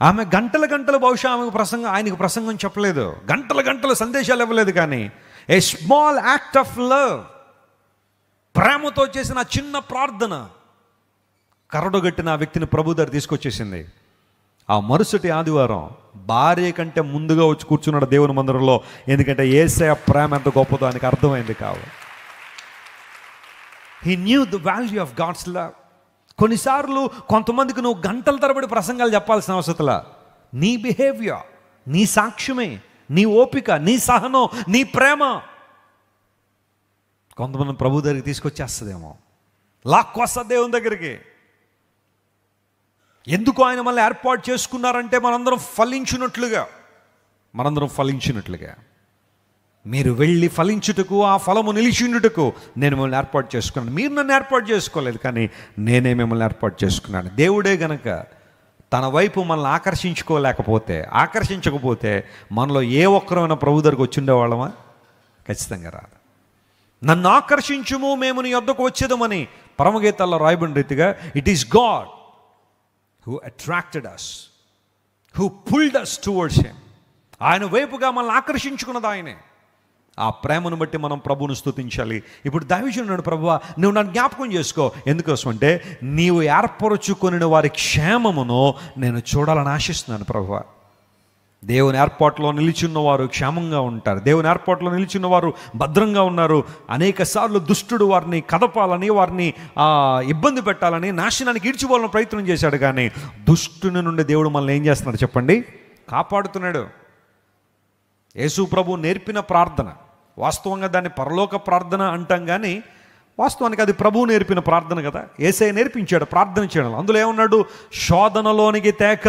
ఆమె గంటల గంటలు బహుశా ఆయనకు ప్రసంగం చెప్పలేదు, గంటల గంటల సందేశాలు ఇవ్వలేదు, కానీ a small act of love, ప్రేమతో చేసిన చిన్న ప్రార్థన కరడుగట్టిన ఆ వ్యక్తిని ప్రభు దగ్గర తీసుకొచ్చేసింది. ఆ మరుసటి ఆదివారం భార్య కంటే ముందుగా వచ్చి కూర్చున్నాడు దేవుని మందిరంలో. ఎందుకంటే యేసయ్య ప్రేమ ఎంత గొప్పదో ఆయనకు అర్థమైంది కావు. He knew the value of God's love. కొన్నిసార్లు కొంతమందికి నువ్వు గంటల తరబడి ప్రసంగాలు చెప్పాల్సిన అవసరంలా, నీ బిహేవియర్, నీ సాక్ష్యమే నీ ఓపిక, నీ సహనం, నీ ప్రేమ కొంతమంది ప్రభు దగ్గరికి తీసుకొచ్చేస్తుందేమో, లాక్కొస్తుంది దేవుని దగ్గరికి. ఎందుకు ఆయన మనల్ని ఏర్పాటు చేసుకున్నారంటే మనందరం ఫలించినట్లుగా. మీరు వెళ్ళి ఫలించుటకు, ఆ ఫలము నిలిచిండుటకు నేను మిమ్మల్ని ఏర్పాటు చేసుకున్నాను. మీరు నన్ను ఏర్పాటు చేసుకోలేదు, కానీ నేనే మిమ్మల్ని ఏర్పాటు చేసుకున్నాను. దేవుడే గనక తన వైపు మనల్ని ఆకర్షించకపోతే మనలో ఏ ఒక్కరైనా ప్రభు దగ్గరికి వచ్చి ఉండేవాళ్ళమా? ఖచ్చితంగా రాదు. నన్ను ఆకర్షించుము, మేము నీ యొద్దకు వచ్చేదమని పరమగీతాల్లో రాయబడిన రీతిగా it is God who attracted us, who pulled us towards him. ఆయన వైపుగా మనల్ని ఆకర్షించుకున్నది ఆయనే. ఆ ప్రేమను బట్టి మనం ప్రభువును స్తుతించాలి. ఇప్పుడు దావీదున్నాడు, ప్రభువా నువ్వు నన్ను జ్ఞాపకం చేసుకో. ఎందుకోసం అంటే నీవు ఏర్పరచుకొనిన వారి క్షేమమును నేను చూడాలని ఆశిస్తున్నాను ప్రభువా. దేవుని ఏర్పాటులో నిలిచిన్నవారు క్షేమంగా ఉంటారు. దేవుని ఏర్పాటులో నిలిచిన్నవారు భద్రంగా ఉన్నారు. అనేక సార్లు దుష్టుడు వారిని కదపాలని, వారిని ఇబ్బంది పెట్టాలని, నాశనానికి ఈడ్చిపోవాలని ప్రయత్నం చేశాడు. కానీ దుష్టుని నుండి దేవుడు మనల్ని ఏం చేస్తున్నాడు చెప్పండి? కాపాడుతున్నాడు. యేసు ప్రభు నేర్పిన ప్రార్థన, వాస్తవంగా దాన్ని పరలోక ప్రార్థన అంటాం, కానీ వాస్తవానికి అది ప్రభువు నేర్పిన ప్రార్థన కదా. యేసయ్య నేర్పించాడు ప్రార్థన చేయడం. అందులో ఏమన్నాడు? శోధనలోనికి తేక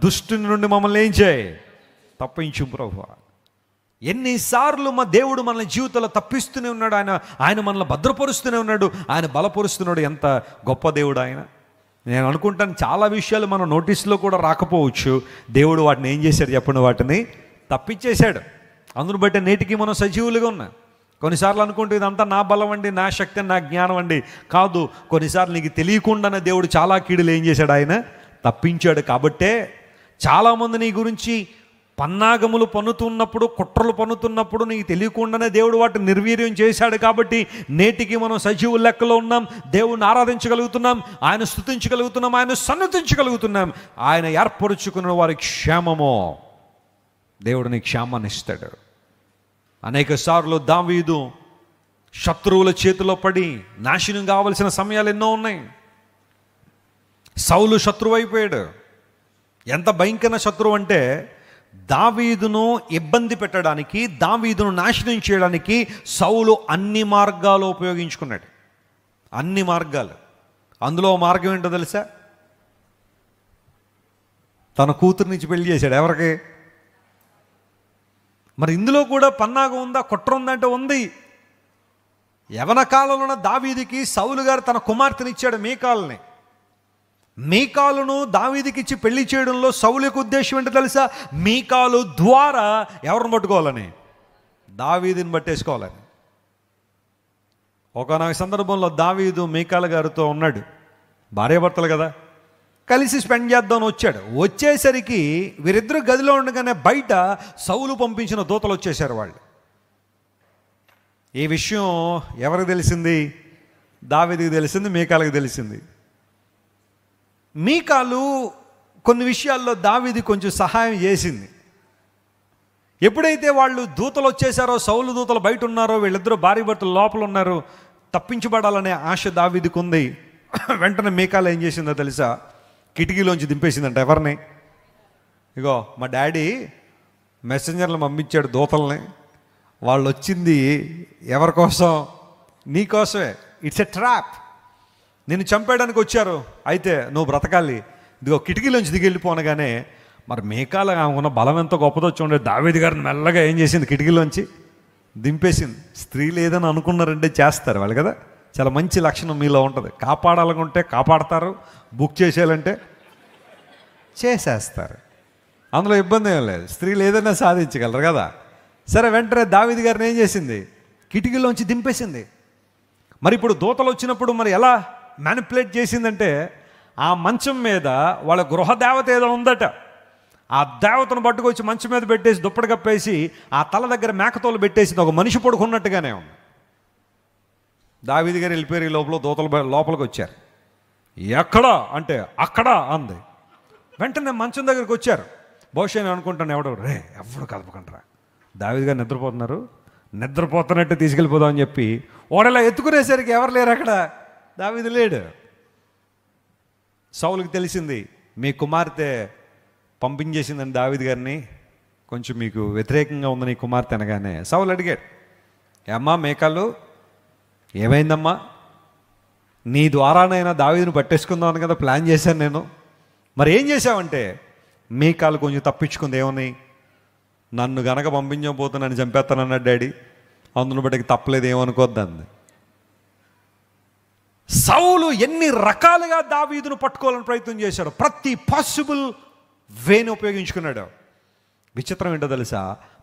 దుష్టుని నుండి మమ్మల్ని ఏం చేయి, తప్పించు ప్రభువా. ఎన్నిసార్లు మా దేవుడు మన జీవితంలో తప్పిస్తూనే ఉన్నాడు. ఆయన మనల్ని భద్రపరుస్తూనే ఉన్నాడు, ఆయన బలపరుస్తున్నాడు. ఎంత గొప్ప దేవుడు ఆయన. నేను అనుకుంటాను చాలా విషయాలు మన నోటీసులో కూడా రాకపోవచ్చు. దేవుడు వాటిని ఏం చేశాడు చెప్పండి? వాటిని తప్పించేశాడు. అందును బట్టి నేటికి మనం సజీవులుగా ఉన్నాం. కొన్నిసార్లు అనుకుంటూ ఇదంతా నా బలం అండి, నా శక్తి, నా జ్ఞానం అండి. కాదు, కొన్నిసార్లు నీకు తెలియకుండానే దేవుడు చాలా కీడులు ఏం చేశాడు? ఆయన తప్పించాడు. కాబట్టే చాలామంది నీ గురించి పన్నాగములు పన్నుతున్నప్పుడు, కుట్రలు పన్నుతున్నప్పుడు నీకు తెలియకుండానే దేవుడు వాటిని నిర్వీర్యం చేశాడు. కాబట్టి నేటికి మనం సజీవుల లెక్కలో ఉన్నాం. దేవుణ్ణి ఆరాధించగలుగుతున్నాం, ఆయన స్తుతించగలుగుతున్నాం, ఆయన సన్నతించగలుగుతున్నాం. ఆయన ఏర్పరుచుకున్న వారి క్షేమమో, దేవుడు నీ క్షేమాన్ని ఇస్తాడు. అనేక సార్లు దావీదు శత్రువుల చేతిలో పడి నాశనం కావలసిన సమయాలు ఎన్నో ఉన్నాయి. సౌలు శత్రువు అయిపోయాడు. ఎంత భయంకర శత్రువు అంటే దావీదును ఇబ్బంది పెట్టడానికి, దావీదును నాశనం చేయడానికి సౌలు అన్ని మార్గాలు ఉపయోగించుకున్నాడు. అన్ని మార్గాలు. అందులో మార్గం ఏంటో తెలుసా? తన కూతురు నుంచి పెళ్లి చేశాడు. ఎవరికి? మరి ఇందులో కూడా పన్నాగం ఉందా, కుట్ర ఉందంటే ఉంది. యవన కాలంలో దావీదుకి సౌలు గారు తన కుమార్తెనిచ్చాడు, మీకాలుని. మీకాలును దావీదుకి ఇచ్చి పెళ్లి చేయడంలో సౌలు యొక్క ఉద్దేశం ఏంటో తెలుసా? మీకాలు ద్వారా ఎవరిని పట్టుకోవాలని? దావీదుని పట్టేసుకోవాలని. ఒకనొక సందర్భంలో దావీదు మీకాలు గారితో ఉన్నాడు, భార్యాభర్తలు కదా, కలిసి స్పెండ్ చేద్దామని వచ్చాడు. వచ్చేసరికి వీరిద్దరు గదిలో ఉండగానే బయట సౌలు పంపించిన దూతలు వచ్చేసారు. వాళ్ళు ఈ విషయం ఎవరికి తెలిసింది? దావీదుకి తెలిసింది, మీకాలుకి తెలిసింది. మీకాలు కొన్ని విషయాల్లో దావీదు కొంచెం సహాయం చేసింది. ఎప్పుడైతే వాళ్ళు దూతలు వచ్చేసారో, సౌలు దూతలు బయట ఉన్నారో, వీళ్ళిద్దరూ భార్యాభర్తలు లోపల ఉన్నారు, తప్పించబడాలనే ఆశ దావీదుకు ఉంది. వెంటనే మీకాలు ఏం చేసిందో తెలుసా? కిటికీలోంచి దింపేసిందంట. ఎవరిని? ఇగో మా డాడీ మెసెంజర్లు పంపించాడు దూతల్ని, వాళ్ళు వచ్చింది ఎవరి కోసం? నీ కోసమే. It's a trap. నిన్ను చంపేయడానికి వచ్చారు, అయితే నువ్వు బ్రతకాలి. ఇదిగో కిటికీలోంచి దిగి వెళ్ళిపోనగానే మరి మీకాల ఉన్న బలం ఎంత గొప్పదో చూడండి. దావీదు గారిని మెల్లగా ఏం చేసింది? కిటికీలోంచి దింపేసింది. స్త్రీలు ఏదైనా అనుకున్నారంటే చేస్తారు వాళ్ళు కదా. చాలా మంచి లక్షణం మీలో ఉంటుంది. కాపాడాలనుకుంటే కాపాడతారు, బుక్ చేసేయాలంటే చేసేస్తారు. అందులో ఇబ్బంది ఏం లేదు. స్త్రీలు ఏదైనా సాధించగలరు కదా. సరే, వెంటనే దావీదు గారిని ఏం చేసింది? కిటికీలోంచి దింపేసింది. మరి ఇప్పుడు దూతలు వచ్చినప్పుడు మరి ఎలా మ్యానిపులేట్ చేసిందంటే, ఆ మంచం మీద వాళ్ళ గృహదేవత ఏదో ఉందట, ఆ దేవతను పట్టుకొచ్చి మంచం మీద పెట్టేసి దుప్పటి కప్పేసి ఆ తల దగ్గర మేకతోలు పెట్టేసింది. ఒక మనిషి పడుకున్నట్టుగానే ఉంది. దావీదు గారు వెళ్ళిపోయారు. ఈ లోపల దూతలు లోపలికి వచ్చారు. ఎక్కడా అంటే అక్కడ అంది. వెంటనే మంచం దగ్గరికి వచ్చారు. బహుశా నేను అనుకుంటాను, ఎవడు కలపకంటారా, దావీదు గారు నిద్రపోతున్నట్టు తీసుకెళ్ళిపోదాం అని చెప్పి ఓడలా ఎత్తుకునేసరికి ఎవరు లేరు అక్కడ. దావీదు లేడు. సౌలుకి తెలిసింది, మీ కుమార్తె పంపించేసిందని దావీదు గారిని. కొంచెం మీకు వ్యతిరేకంగా ఉంది నీ కుమార్తె అనగానే సౌలు అడిగాడు, ఏమ్మా మేకాలు ఏమైందమ్మా, నీ ద్వారానైనా దావీదును పట్టేసుకుందామని కదా ప్లాన్ చేశాను నేను, మరి ఏం చేశావంటే మీకాలు కొంచెం తప్పించుకుంది. ఏమని, నన్ను గనక పంపించకపోతే నన్ను చంపేస్తానన్నాడు డాడీ, అందును బట్టికి తప్పలేదు, ఏమనుకోద్దంది. సౌలు ఎన్ని రకాలుగా దావీదును పట్టుకోవాలని ప్రయత్నం చేశాడు, ప్రతి పాసిబుల్ వేని ఉపయోగించుకున్నాడు. విచిత్రం ఏంటో తెలుసా,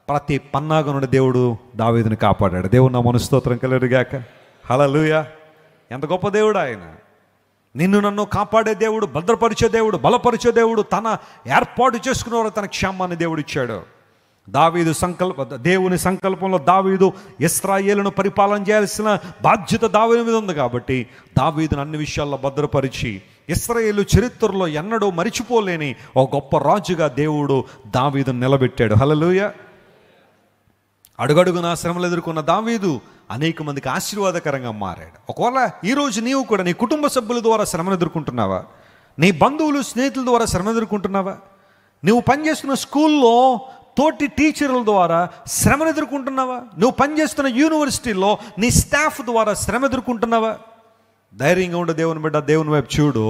ప్రతి పన్నాగ నుండి దేవుడు దావీదుని కాపాడాడు. దేవుడు నా మనస్తోత్రం కలరుగాక. హల్లెలూయా. ఎంత గొప్ప దేవుడు ఆయన. నిన్ను నన్ను కాపాడే దేవుడు, భద్రపరిచే దేవుడు, బలపరిచే దేవుడు, తన ఏర్పాటు చేసుకున్నవారు తన క్షేమాన్ని దేవుడు ఇచ్చాడు. దేవుని సంకల్పంలో దావీదు ఇశ్రాయేలును పరిపాలన చేయాల్సిన బాధ్యత దావీదు మీద ఉంది కాబట్టి దావీదును అన్ని విషయాల్లో భద్రపరిచి ఇశ్రాయేలు చరిత్రలో ఎన్నడూ మరిచిపోలేని ఒక గొప్ప రాజుగా దేవుడు దావీదును నిలబెట్టాడు. హల్లెలూయా. అడుగడుగునా శ్రమలు ఎదుర్కొన్న దావీదు అనేక మందికి ఆశీర్వాదకరంగా మారాడు. ఒకవేళ ఈరోజు నీవు కూడా నీ కుటుంబ సభ్యుల ద్వారా శ్రమను ఎదుర్కొంటున్నావా, నీ బంధువులు స్నేహితుల ద్వారా శ్రమ ఎదుర్కొంటున్నావా, నువ్వు పనిచేస్తున్న స్కూల్లో తోటి టీచర్ల ద్వారా శ్రమను ఎదుర్కొంటున్నావా, నువ్వు పనిచేస్తున్న యూనివర్సిటీలో నీ స్టాఫ్ ద్వారా శ్రమ ఎదుర్కొంటున్నావా, ధైర్యంగా ఉండే దేవుని బిడ్డ, దేవుని వైపు చూడు.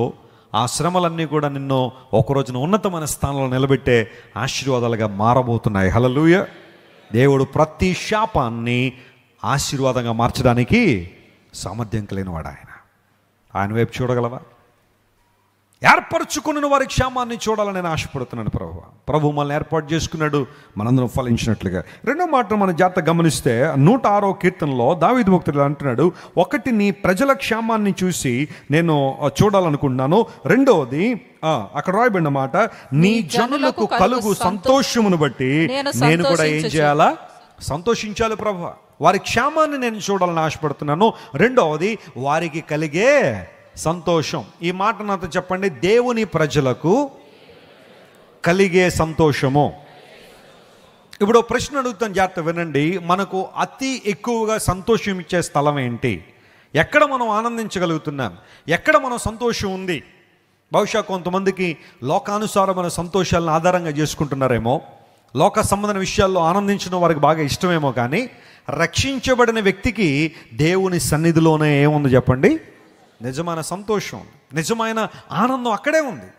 ఆ శ్రమలన్నీ కూడా నిన్ను ఒకరోజున ఉన్నతమైన స్థానంలో నిలబెట్టే ఆశీర్వాదాలుగా మారబోతున్నాయి. హల్లెలూయా. దేవుడు ప్రతి శాపాన్ని ఆశీర్వాదంగా మార్చడానికి సామర్థ్యం కలిగినవాడు ఆయన. ఆయన వైపు చూడగలవా? ఏర్పరచుకున్న వారి క్షేమాన్ని చూడాలని నేను ఆశపడుతున్నాను. ప్రభు మనల్ని ఏర్పాటు చేసుకున్నాడు, మనందరం ఫలించినట్లుగా. రెండో మాట మన జాగ్రత్త గమనిస్తే 106వ కీర్తనలో దావీదు భక్తుడు అంటున్నాడు, ఒకటి నీ ప్రజల క్షేమాన్ని చూసి నేను చూడాలనుకుంటున్నాను. రెండవది అక్కడ రాయబడిన మాట, నీ జనులకు కలుగు సంతోషమును బట్టి నేను కూడా ఏం చేయాలా? సంతోషించాలి ప్రభు. వారి క్షేమాన్ని నేను చూడాలని ఆశపడుతున్నాను. రెండవది వారికి కలిగే సంతోషం. ఈ మాట నాతో చెప్పండి, దేవుని ప్రజలకు కలిగే సంతోషము. ఇప్పుడు ప్రశ్న అడుగుతాను, జాగ్రత్త వినండి. మనకు అతి ఎక్కువగా సంతోషం ఇచ్చే స్థలం ఏంటి? ఎక్కడ మనం ఆనందించగలుగుతున్నాం? ఎక్కడ మనం సంతోషం ఉంది? బహుశా కొంతమందికి లోకానుసారమైన సంతోషాలను ఆధారంగా చేసుకుంటున్నారేమో, లోక సంబంధమైన విషయాల్లో ఆనందించడం వారికి బాగా ఇష్టమేమో, కానీ రక్షించబడిన వ్యక్తికి దేవుని సన్నిధిలోనే ఏముంది చెప్పండి? నిజమైన సంతోషం, నిజమైన ఆనందం అక్కడే ఉంది.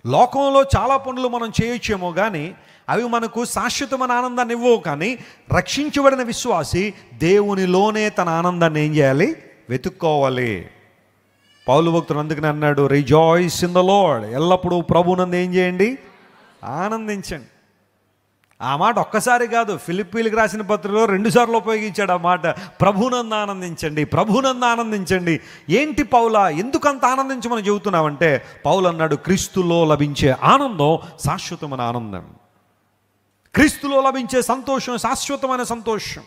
లోకంలో చాలా పనులు మనం చేయొచ్చేమో కానీ అవి మనకు శాశ్వతమైన ఆనందాన్ని ఇవ్వవు. కానీ రక్షించబడిన విశ్వాసి దేవునిలోనే తన ఆనందాన్ని ఏం చేయాలి? వెతుక్కోవాలి. పౌలు భక్తుడు అందుకని అన్నాడు, రిజాయిస్ ఇన్ ద లార్డ్. ఎల్లప్పుడూ ప్రభునందు ఏం చేయండి? ఆనందించండి. ఆ మాట ఒక్కసారి కాదు, ఫిలిప్పీలకు రాసిన పత్రికలో 2 సార్లు ఉపయోగించాడు ఆ మాట. ప్రభునందు ఆనందించండి, ప్రభునందు ఆనందించండి. ఏంటి పౌలా, ఎందుకంత ఆనందించమని చెబుతున్నావంటే, పౌలు అన్నాడు, క్రీస్తులో లభించే ఆనందం శాశ్వతమైన ఆనందం. క్రీస్తులో లభించే సంతోషం శాశ్వతమైన సంతోషం.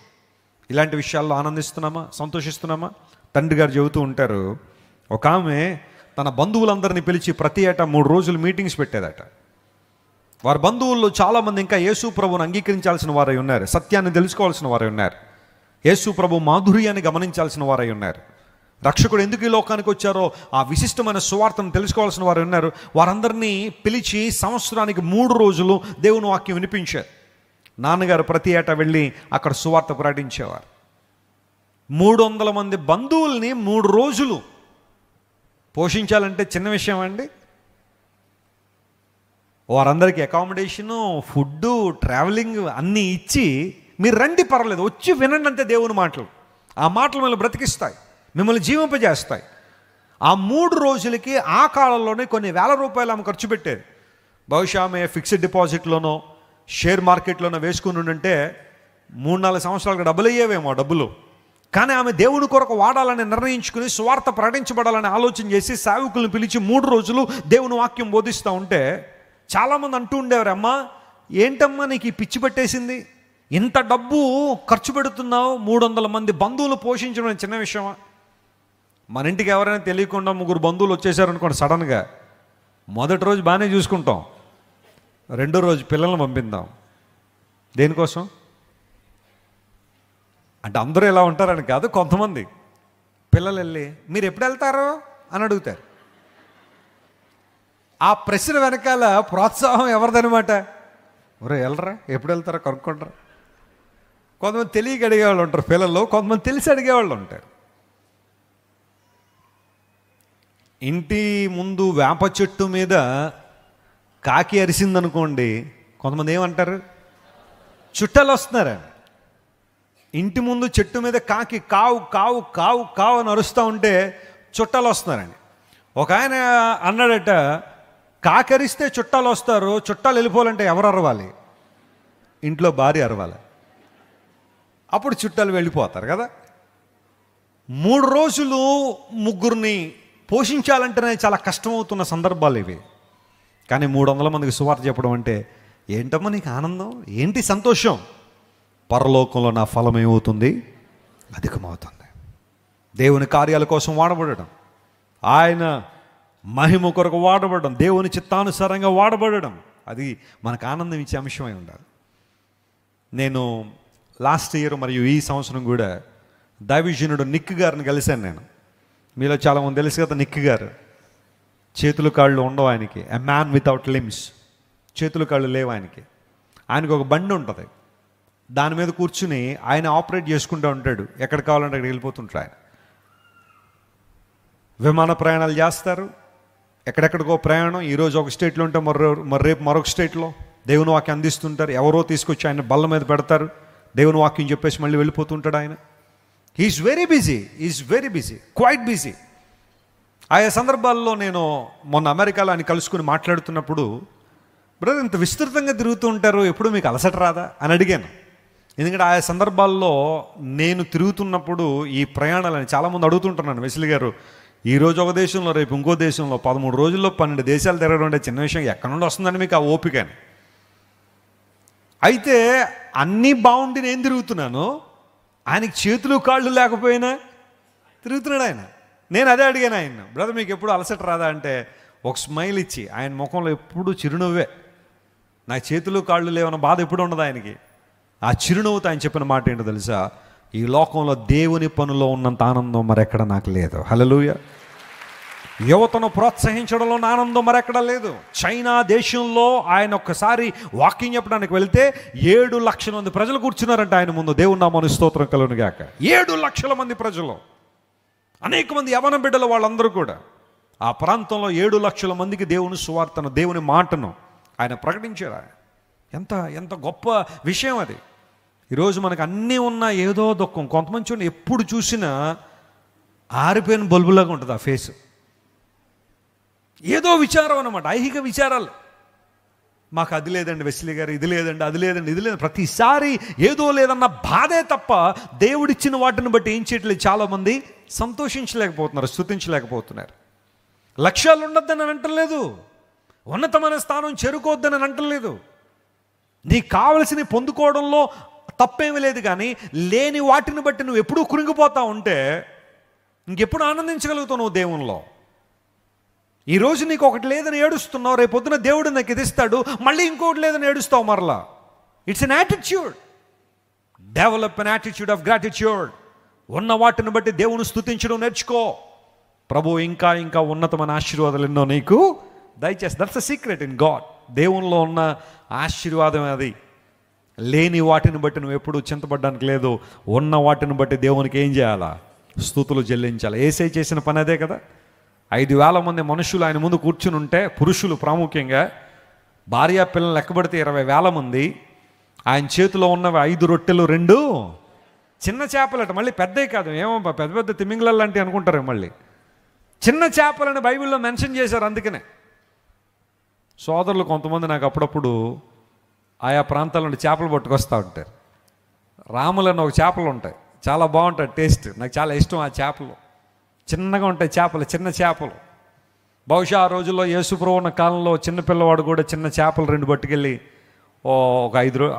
ఇలాంటి విషయాల్లో ఆనందిస్తున్నామా, సంతోషిస్తున్నామా? తండ్రి గారు చెబుతూ ఉంటారు, ఒక ఆమె తన బంధువులందరినీ పిలిచి ప్రతి ఏటా 3 రోజులు మీటింగ్స్ పెట్టేదట. వారి బంధువుల్లో చాలామంది ఇంకా యేసు ప్రభువును అంగీకరించాల్సిన వారై ఉన్నారు, సత్యాన్ని తెలుసుకోవాల్సిన వారై ఉన్నారు, యేసు ప్రభు మాధుర్యాన్ని గమనించాల్సిన వారై ఉన్నారు, రక్షకుడు ఎందుకు ఈ లోకానికి వచ్చారో ఆ విశిష్టమైన సువార్తను తెలుసుకోవాల్సిన వారు ఉన్నారు. వారందరినీ పిలిచి సంవత్సరానికి 3 రోజులు దేవుని వాక్యం వినిపించారు. నాన్నగారు ప్రతి ఏటా వెళ్ళి అక్కడ సువార్త ప్రకటించేవారు. 300 మంది బంధువుల్ని 3 రోజులు పోషించాలంటే చిన్న విషయం అండి. వారందరికీ అకామిడేషను, ఫుడ్డు, ట్రావెలింగ్ అన్నీ ఇచ్చి మీరు రండి, పర్వాలేదు, వచ్చి వినండి అంతే దేవుని మాటలు. ఆ మాటలు మిమ్మల్ని బ్రతికిస్తాయి, మిమ్మల్ని జీవింపజేస్తాయి. ఆ 3 రోజులకి ఆ కాలంలోనే కొన్ని వేల రూపాయలు ఆమె ఖర్చు పెట్టేది. బహుశా ఆమె ఫిక్స్డ్ డిపాజిట్లోనో షేర్ మార్కెట్లోనో వేసుకుని ఉంటే 3-4 సంవత్సరాలకు డబ్బులు అయ్యేవేమో డబ్బులు. కానీ ఆమె దేవుని కొరకు వాడాలని నిర్ణయించుకుని సువార్త ప్రకటించబడాలని ఆలోచన చేసి సేవకులను పిలిచి 3 రోజులు దేవుని వాక్యం బోధిస్తూ ఉంటే చాలామంది అంటూ ఉండేవారు, అమ్మా ఏంటమ్మా నీకు ఈ పిచ్చి పట్టేసింది, ఇంత డబ్బు ఖర్చు పెడుతున్నావు, 300 మంది బంధువులు పోషించడం చిన్న విషయమా? మన ఇంటికి ఎవరైనా తెలియకుండా 3 బంధువులు వచ్చేసారనుకోండి, సడన్గా మొదటి రోజు బాగానే చూసుకుంటాం, రెండో రోజు పిల్లల్ని పంపిద్దాం. దేనికోసం అంటే అందరూ ఎలా ఉంటారని కాదు, కొంతమంది పిల్లలు వెళ్ళి మీరు ఎప్పుడు వెళ్తారు అని అడుగుతారు. ఆ ప్రశ్న వెనకాల ప్రోత్సాహం ఎవరిదనమాట? ఒరే వెళ్ళరా, ఎప్పుడు వెళ్తారా కనుక్కుంటారా. కొంతమంది తెలియక అడిగేవాళ్ళు ఉంటారు పిల్లలు, కొంతమంది తెలిసి అడిగేవాళ్ళు ఉంటారు. ఇంటి ముందు వేప చెట్టు మీద కాకి అరిసిందనుకోండి, కొంతమంది ఏమంటారు, చుట్టాలు వస్తున్నారా. ఇంటి ముందు చెట్టు మీద కాకి కావు కావు కావు కావు అని అరుస్తూ ఉంటే చుట్టాలు వస్తున్నారని. ఒక ఆయన అన్నాడట, కాకి అరిస్తే చుట్టాలు వస్తారు, చుట్టాలు వెళ్ళిపోవాలంటే ఎవరు అరవాలి, ఇంట్లో భార్య అరవాలి, అప్పుడు చుట్టాలు వెళ్ళిపోతారు కదా. 3 రోజులు ముగ్గురిని పోషించాలంటేనే చాలా కష్టమవుతున్న సందర్భాలు ఇవి. కానీ 300 మందికి సువార్త చెప్పడం అంటే ఏంటమ్మా నీకు ఆనందం, ఏంటి సంతోషం, పరలోకంలో నా ఫలం ఏమవుతుంది, అధికమవుతుంది. దేవుని కార్యాల కోసం వాడబడడం, ఆయన మహిమ కొరకు వాడబడడం, దేవుని చిత్తానుసారంగా వాడబడడం, అది మనకు ఆనందం ఇచ్చే అంశమై ఉండాలి. నేను లాస్ట్ ఇయర్ మరియు ఈ సంవత్సరం కూడా దైవజనుడు నిక్ గారిని కలిశాను. నేను మీలో చాలామంది తెలుసు కదా, నిక్ గారు చేతులు కాళ్ళు ఉండవు ఆయనకి, ఎ మ్యాన్ వితౌట్ లిమ్స్, చేతులు కాళ్ళు లేవు ఆయనకి. ఆయనకు ఒక బండి ఉంటుంది, దాని మీద కూర్చుని ఆయన ఆపరేట్ చేసుకుంటూ ఉంటాడు, ఎక్కడ కావాలంటే అక్కడికి వెళ్ళిపోతుంటారు. ఆయన విమాన ప్రయాణాలు చేస్తారు, ఎక్కడెక్కడికో ప్రయాణం, ఈరోజు ఒక స్టేట్లో ఉంటే రేపు మరొక స్టేట్లో దేవుని వాక్యం అందిస్తుంటారు. ఎవరో తీసుకొచ్చి ఆయన బల్ల మీద పెడతారు, దేవుని వాక్యం చెప్పేసి మళ్ళీ వెళ్ళిపోతుంటాడు ఆయన. He is very busy, quite busy. ఆయా సందర్భాల్లో నేను మొన్న అమెరికాలో ఆయన కలుసుకుని మాట్లాడుతున్నప్పుడు, బ్రదర్ ఇంత విస్తృతంగా తిరుగుతూ ఉంటారు, ఎప్పుడు మీకు అలసట రాదా అని అడిగాను. ఎందుకంటే ఆయా సందర్భాల్లో నేను తిరుగుతున్నప్పుడు ఈ ప్రయాణాలని చాలామంది అడుగుతుంటున్నాను, వెస్లీ గారు ఈరోజు ఒక దేశంలో రేపు ఇంకో దేశంలో 13 రోజుల్లో 12 దేశాలు తిరగడం అంటే చిన్న విషయం, ఎక్కడి నుండి వస్తుందని మీకు ఆ ఓపికని. అయితే అన్నీ బాగుండి నేను తిరుగుతున్నాను, ఆయనకి చేతులు కాళ్ళు లేకపోయినా తిరుగుతున్నాడు ఆయన. నేను అదే అడిగాను ఆయన, బ్రదర్ మీకు ఎప్పుడు అలసట రాదా అంటే ఒక స్మైల్ ఇచ్చి, ఆయన ముఖంలో ఎప్పుడు చిరునవ్వే. నాకు చేతులు కాళ్ళు లేవన్న బాధ ఎప్పుడు ఉండదు ఆయనకి. ఆ చిరునవ్వుతో ఆయన చెప్పిన మాట ఏంటో తెలుసా, ఈ లోకంలో దేవుని పనులో ఉన్నంత ఆనందం మరెక్కడ నాకు లేదు. హల్లెలూయా. యువతను ప్రోత్సహించడంలో ఆనందం మరెక్కడా లేదు. చైనా దేశంలో ఆయన ఒక్కసారి వాకింగ్ చెప్పడానికి వెళ్తే 7 లక్షల మంది ప్రజలు కూర్చున్నారంట ఆయన ముందు. దేవుని నామమున స్తోత్రం కలుగును గాక. 7 లక్షల మంది ప్రజలు, అనేక మంది యవన బిడ్డలు, వాళ్ళందరూ కూడా ఆ ప్రాంతంలో 7 లక్షల మందికి దేవుని సువార్తను, దేవుని మాటను ఆయన ప్రకటించారు. ఎంత ఎంత గొప్ప విషయం అది. ఈరోజు మనకు అన్నీ ఉన్నా ఏదో దుఃఖం. కొంతమంది చూడండి, ఎప్పుడు చూసినా ఆరిపోయిన బల్బులాగా ఉంటుంది ఆ ఫేస్, ఏదో విచారం అన్నమాట, ఐహిక విచారాలు. మాకు అది లేదండి వెస్లీ గారు, ఇది లేదండి, అది లేదండి, ఇది లేదు, ప్రతిసారి ఏదో లేదన్న బాధే తప్ప దేవుడిచ్చిన వాటిని బట్టి ఏం చేయట్లేదు. చాలామంది సంతోషించలేకపోతున్నారు, స్తుతించలేకపోతున్నారు. లక్ష్యాలు ఉండొద్దని అంటలేదు, ఉన్నతమైన స్థానం చేరుకోవద్దని అంటలేదు. నీకు కావలసినవి పొందుకోవడంలో తప్పేమీ లేదు. కానీ లేని వాటిని బట్టి నువ్వు ఎప్పుడూ కురింగిపోతా ఉంటే ఇంకెప్పుడు ఆనందించగలుగుతావు నువ్వు దేవునిలో. ఈరోజు నీకు ఒకటి లేదని ఏడుస్తున్నావు, రేపు పొద్దున దేవుడు నాకు ఇది ఇస్తాడు, మళ్ళీ ఇంకొకటి లేదని ఏడుస్తావు మరలా. It's an attitude. Develop an attitude of gratitude. ఉన్న వాటిని బట్టి దేవుని స్తుతించడం నేర్చుకో. ప్రభు ఇంకా ఇంకా ఉన్నతమైన ఆశీర్వాదాలు ఎన్నో నీకు దయచేసి. That's the secret in God. దేవునిలో ఉన్న ఆశీర్వాదం అది. లేని వాటిని బట్టి నువ్వు ఎప్పుడు చింతపడడానికి లేదు. ఉన్న వాటిని బట్టి దేవునికి ఏం చేయాలా, స్తుతులు చెల్లించాలి. యేసే చేసిన పని అదే కదా. 5,000 మంది మనుషులు ఆయన ముందు కూర్చుని ఉంటే, పురుషులు ప్రాముఖ్యంగా, భార్య పిల్లలు లెక్కబడితే 20,000 మంది. ఆయన చేతిలో ఉన్నవి 5 రొట్టెలు 2 చిన్న చేపలట. మళ్ళీ పెద్దవి కాదు, ఏమో పెద్ద పెద్ద తిమింగళాలు లాంటివి అనుకుంటారు. మళ్ళీ చిన్న చేపలని బైబిల్లో మెన్షన్ చేశారు. అందుకనే సోదరులు కొంతమంది నాకు అప్పుడప్పుడు ఆయా ప్రాంతాల నుండి చేపలు పట్టుకొస్తూ ఉంటారు. రాములని ఒక చేపలు ఉంటాయి, చాలా బాగుంటాయి టేస్ట్, నాకు చాలా ఇష్టం. ఆ చేపలు చిన్నగా ఉంటాయి, చేపలు, చిన్న చేపలు. బహుశా ఆ రోజుల్లో యేసుప్రభు ఉన్న కాలంలో చిన్నపిల్లవాడు కూడా చిన్న చేపలు 2 పట్టుకెళ్ళి, ఒక